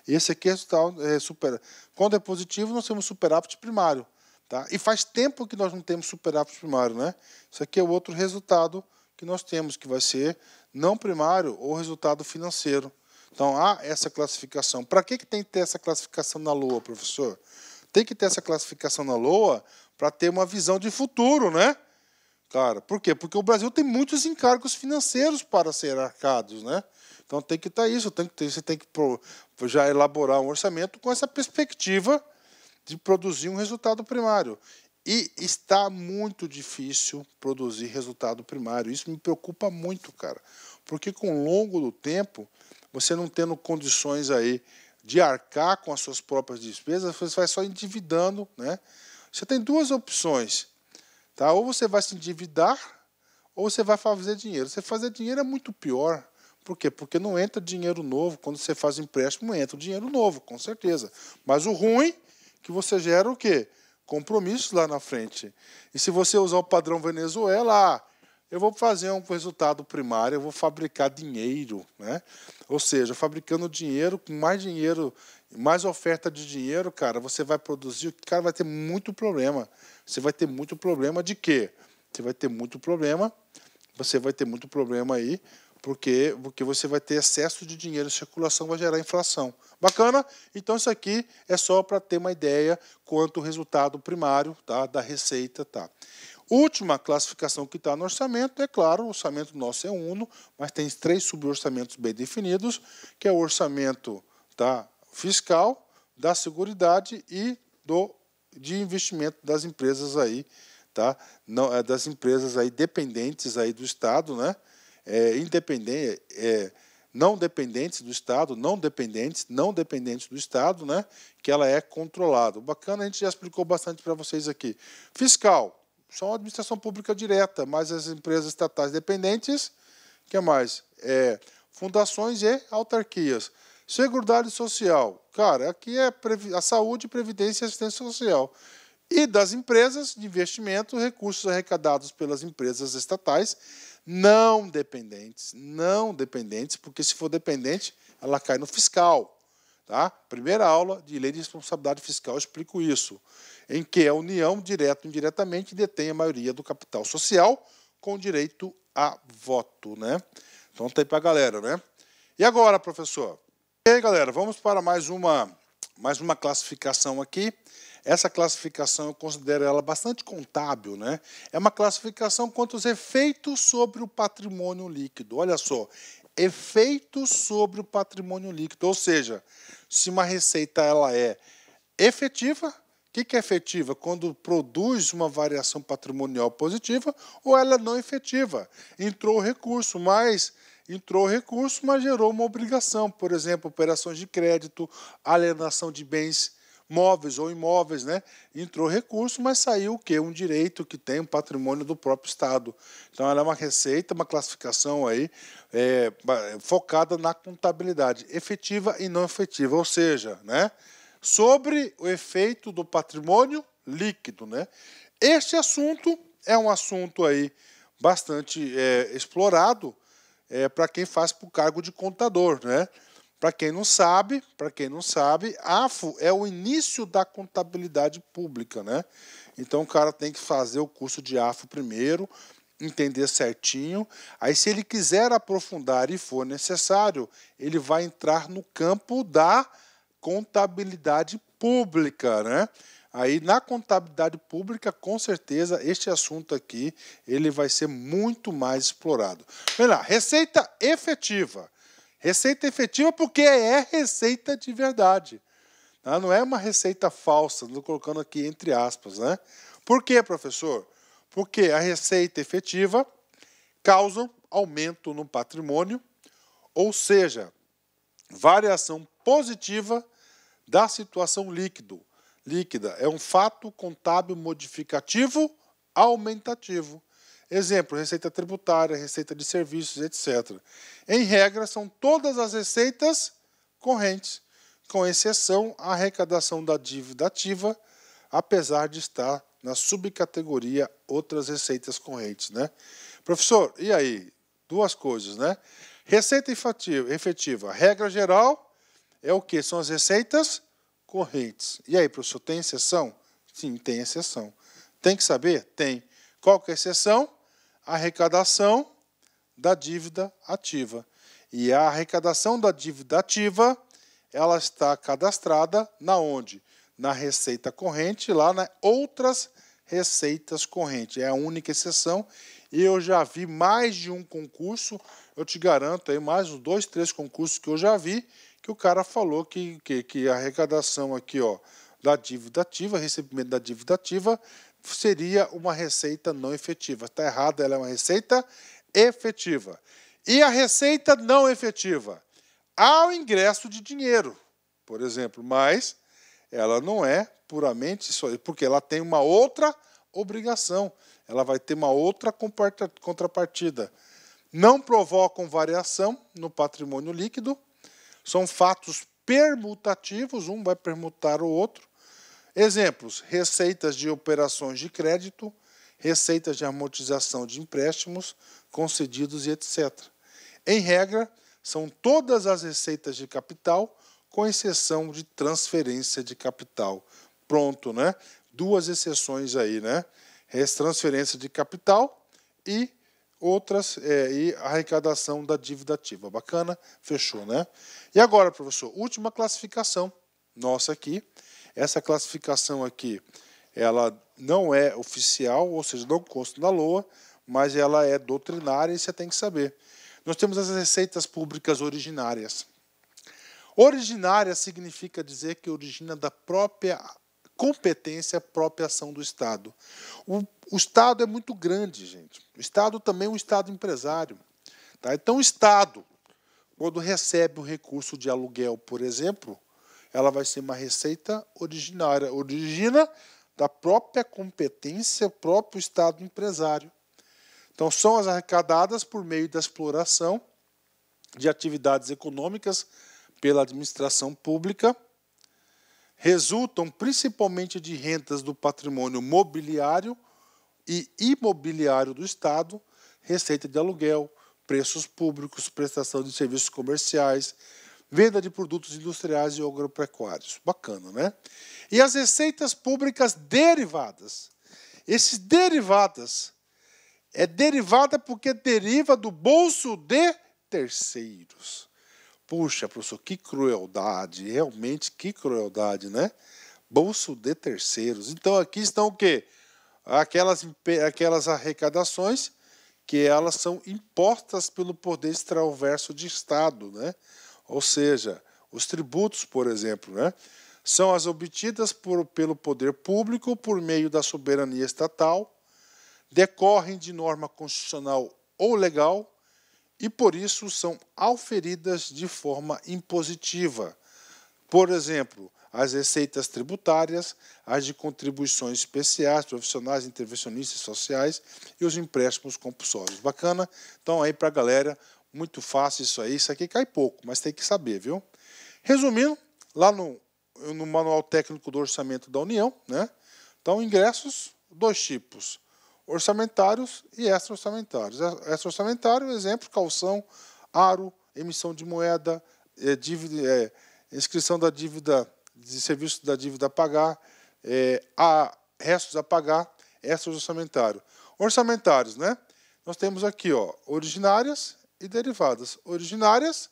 Esse aqui é resultado, quando é positivo, nós temos superávit primário. Tá? E faz tempo que nós não temos superávit primário, né? Isso aqui é o outro resultado que nós temos, que vai ser não primário ou resultado financeiro. Então, há essa classificação. Para que tem que ter essa classificação na LOA, professor? Tem que ter essa classificação na LOA para ter uma visão de futuro, né? Cara, por quê? Porque o Brasil tem muitos encargos financeiros para ser arcados, né? Então tem que estar isso, você tem que já elaborar um orçamento com essa perspectiva de produzir um resultado primário. E está muito difícil produzir resultado primário. Isso me preocupa muito, cara. Porque com o longo do tempo, você não tendo condições aí de arcar com as suas próprias despesas, você vai só endividando, né? Você tem duas opções. Tá? Ou você vai se endividar, ou você vai fazer dinheiro. Você fazer dinheiro é muito pior. Por quê? Porque não entra dinheiro novo. Quando você faz empréstimo, entra o dinheiro novo, com certeza. Mas o ruim é que você gera o quê? Compromissos lá na frente. E se você usar o padrão Venezuela, eu vou fazer um resultado primário, eu vou fabricar dinheiro, né? Ou seja, fabricando dinheiro, com mais oferta de dinheiro, cara, você vai produzir, cara, vai ter muito problema. Você vai ter muito problema de quê? Você vai ter muito problema aí, porque você vai ter excesso de dinheiro em circulação, vai gerar inflação. Bacana? Então isso aqui é só para ter uma ideia quanto ao resultado primário, tá, da receita. Tá. Última classificação que está no orçamento, é claro, o orçamento nosso é uno, mas tem 3 suborçamentos bem definidos, que é o orçamento, tá, fiscal, da Seguridade e de investimento das empresas aí, tá? Não, das empresas aí dependentes aí do Estado, né? Não dependentes do Estado, não dependentes do Estado, né? Que ela é controlada. Bacana, a gente já explicou bastante para vocês aqui. Fiscal, só uma administração pública direta, mas as empresas estatais dependentes, o que mais? Fundações e autarquias. Seguridade Social, cara, aqui é a saúde, previdência e assistência social. E das empresas de investimento, recursos arrecadados pelas empresas estatais não dependentes, porque se for dependente, ela cai no fiscal. Tá? Primeira aula de Lei de Responsabilidade Fiscal, eu explico isso, em que a União, direto ou indiretamente, detém a maioria do capital social com direito a voto. Né? Então tá aí para a galera, né? E agora, professor? E aí, galera, vamos para mais uma classificação aqui. Essa classificação eu considero ela bastante contábil, né? É uma classificação quanto aos efeitos sobre o patrimônio líquido. Olha só, efeitos sobre o patrimônio líquido, ou seja, se uma receita ela é efetiva, o que é efetiva? Quando produz uma variação patrimonial positiva, ou ela é não efetiva. Entrou recurso, mas gerou uma obrigação, por exemplo, operações de crédito, alienação de bens móveis ou imóveis, né? Entrou recurso, mas saiu o quê? Um direito que tem um patrimônio do próprio Estado. Então, ela é uma receita, uma classificação aí focada na contabilidade efetiva e não efetiva, ou seja, né? Sobre o efeito do patrimônio líquido, né? Este assunto é um assunto aí bastante explorado para quem faz para o cargo de contador, né? Para quem não sabe, AFO é o início da contabilidade pública, né? Então o cara tem que fazer o curso de AFO primeiro, entender certinho. Aí, se ele quiser aprofundar e for necessário, ele vai entrar no campo da contabilidade pública, né? Aí, na contabilidade pública, com certeza, este assunto aqui ele vai ser muito mais explorado. Vem lá, receita efetiva. Receita efetiva porque é receita de verdade. Tá? Não é uma receita falsa, estou colocando aqui entre aspas, né? Por quê, professor? Porque a receita efetiva causa aumento no patrimônio, ou seja, variação positiva da situação líquida. É um fato contábil modificativo aumentativo. Exemplo, receita tributária, receita de serviços, etc. Em regra, são todas as receitas correntes, com exceção a arrecadação da dívida ativa, apesar de estar na subcategoria outras receitas correntes, né? Professor, e aí? Duas coisas, né? Receita efetiva, regra geral, é o que? São as receitas correntes. E aí, professor, tem exceção? Sim, tem exceção. Tem que saber? Tem. Qual que é a exceção? A arrecadação da dívida ativa. E a arrecadação da dívida ativa, ela está cadastrada na onde? Na receita corrente, lá nas outras receitas correntes. É a única exceção. E eu já vi mais de um concurso, eu te garanto, aí mais uns 2, 3 concursos que eu já vi, que o cara falou que a arrecadação aqui, ó, da dívida ativa, recebimento da dívida ativa, seria uma receita não efetiva. Está errado, ela é uma receita efetiva. E a receita não efetiva? Ao ingresso de dinheiro, por exemplo, mas ela não é puramente isso aí, porque ela tem uma outra obrigação, ela vai ter uma outra contrapartida. Não provocam variação no patrimônio líquido, são fatos permutativos, um vai permutar o outro. Exemplos, receitas de operações de crédito, receitas de amortização de empréstimos concedidos e etc. Em regra, são todas as receitas de capital, com exceção de transferência de capital. Pronto, né? Duas exceções aí, né? Transferência de capital e outras, e arrecadação da dívida ativa. Bacana? Fechou, né? E agora, professor, última classificação nossa aqui. Essa classificação aqui, ela não é oficial, ou seja, não consta na LOA, mas ela é doutrinária e você tem que saber. Nós temos as receitas públicas originárias. Originária significa dizer que origina da própria competência, própria ação do Estado. O Estado é muito grande, gente. O Estado também é um Estado empresário. Tá? Então, o Estado, quando recebe o recurso de aluguel, por exemplo, ela vai ser uma receita originária. Origina da própria competência, próprio Estado empresário. Então, são as arrecadadas por meio da exploração de atividades econômicas pela administração pública, resultam principalmente de rendas do patrimônio mobiliário e imobiliário do Estado, receita de aluguel, preços públicos, prestação de serviços comerciais, venda de produtos industriais e agropecuários. Bacana, né? E as receitas públicas derivadas. Esses derivadas é derivada porque deriva do bolso de terceiros. Puxa, professor, que crueldade, realmente que crueldade, né? Bolso de terceiros. Então aqui estão o quê? Aquelas arrecadações que elas são impostas pelo poder extraverso de Estado, né? Ou seja, os tributos, por exemplo, né? São as obtidas pelo poder público por meio da soberania estatal, decorrem de norma constitucional ou legal, e, por isso, são auferidas de forma impositiva. Por exemplo, as receitas tributárias, as de contribuições especiais, profissionais, intervencionistas sociais e os empréstimos compulsórios. Bacana? Então, aí para a galera, muito fácil isso aí. Isso aqui cai pouco, mas tem que saber, viu? Resumindo, lá no Manual Técnico do Orçamento da União, né? Então, ingressos, 2 tipos. Orçamentários e extra-orçamentários. Extra-orçamentário, exemplo, calção, aro, emissão de moeda, inscrição da dívida, de serviço da dívida a pagar, a restos a pagar, extras orçamentário. Orçamentários, né? Nós temos aqui, ó, originárias e derivadas. Originárias,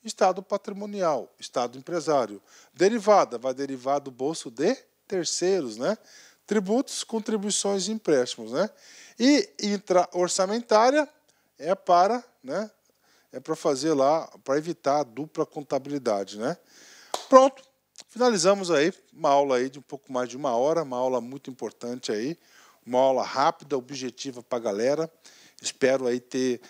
estado patrimonial, estado empresário. Derivada, vai derivar do bolso de terceiros, né? Tributos, contribuições e empréstimos, né? E intra-orçamentária é para, né? É para fazer lá, para evitar a dupla contabilidade, né? Pronto, finalizamos aí uma aula aí de um pouco mais de 1 hora, uma aula muito importante aí, uma aula rápida, objetiva para a galera. Espero aí ter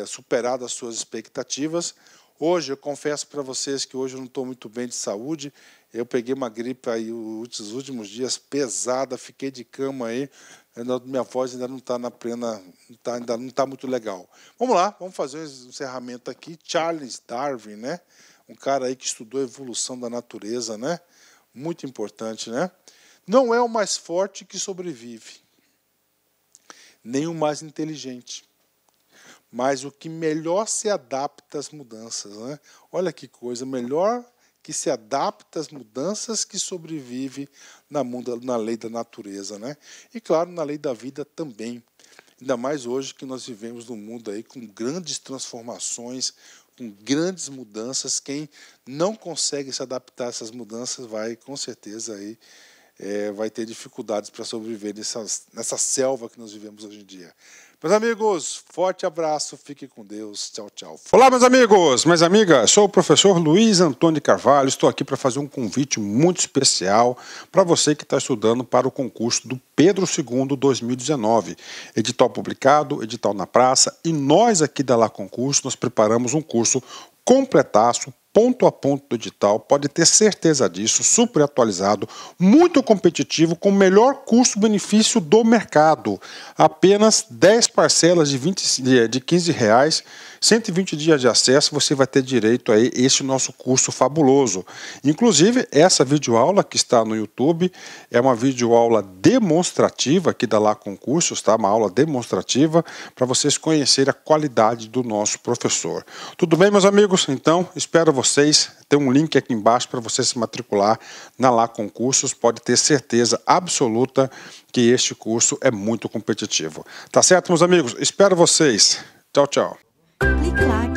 superado as suas expectativas. Hoje, eu confesso para vocês que hoje eu não estou muito bem de saúde. Eu peguei uma gripe aí os últimos dias pesada, fiquei de cama aí. Minha voz ainda não está na plena, ainda não está muito legal. Vamos lá, vamos fazer um encerramento aqui. Charles Darwin, né? Um cara aí que estudou a evolução da natureza, né? Muito importante, né? Não é o mais forte que sobrevive, nem o mais inteligente, mas o que melhor se adapta às mudanças, né? Olha que coisa, melhor que se adapta às mudanças que sobrevive na lei da natureza, né? E claro, na lei da vida também. Ainda mais hoje que nós vivemos num mundo aí com grandes transformações, com grandes mudanças. Quem não consegue se adaptar a essas mudanças vai, com certeza, aí, vai ter dificuldades para sobreviver nessa selva que nós vivemos hoje em dia. Meus amigos, forte abraço, fiquem com Deus, tchau, tchau. Olá, meus amigos, minhas amigas, sou o professor Luiz Antônio de Carvalho, estou aqui para fazer um convite muito especial para você que está estudando para o concurso do Pedro II 2019, edital publicado, edital na praça, e nós aqui da Lá Concurso, nós preparamos um curso completaço, ponto a ponto do edital, pode ter certeza disso, super atualizado, muito competitivo, com o melhor custo-benefício do mercado. Apenas 10 parcelas de R$15, 120 dias de acesso, você vai ter direito a esse nosso curso fabuloso. Inclusive, essa videoaula que está no YouTube é uma videoaula demonstrativa aqui da Lá Concursos, tá? Uma aula demonstrativa para vocês conhecerem a qualidade do nosso professor. Tudo bem, meus amigos? Então, espero vocês. Tem um link aqui embaixo para você se matricular na Lá Concursos. Pode ter certeza absoluta que este curso é muito competitivo. Tá certo, meus amigos? Espero vocês. Tchau, tchau. Clique lá.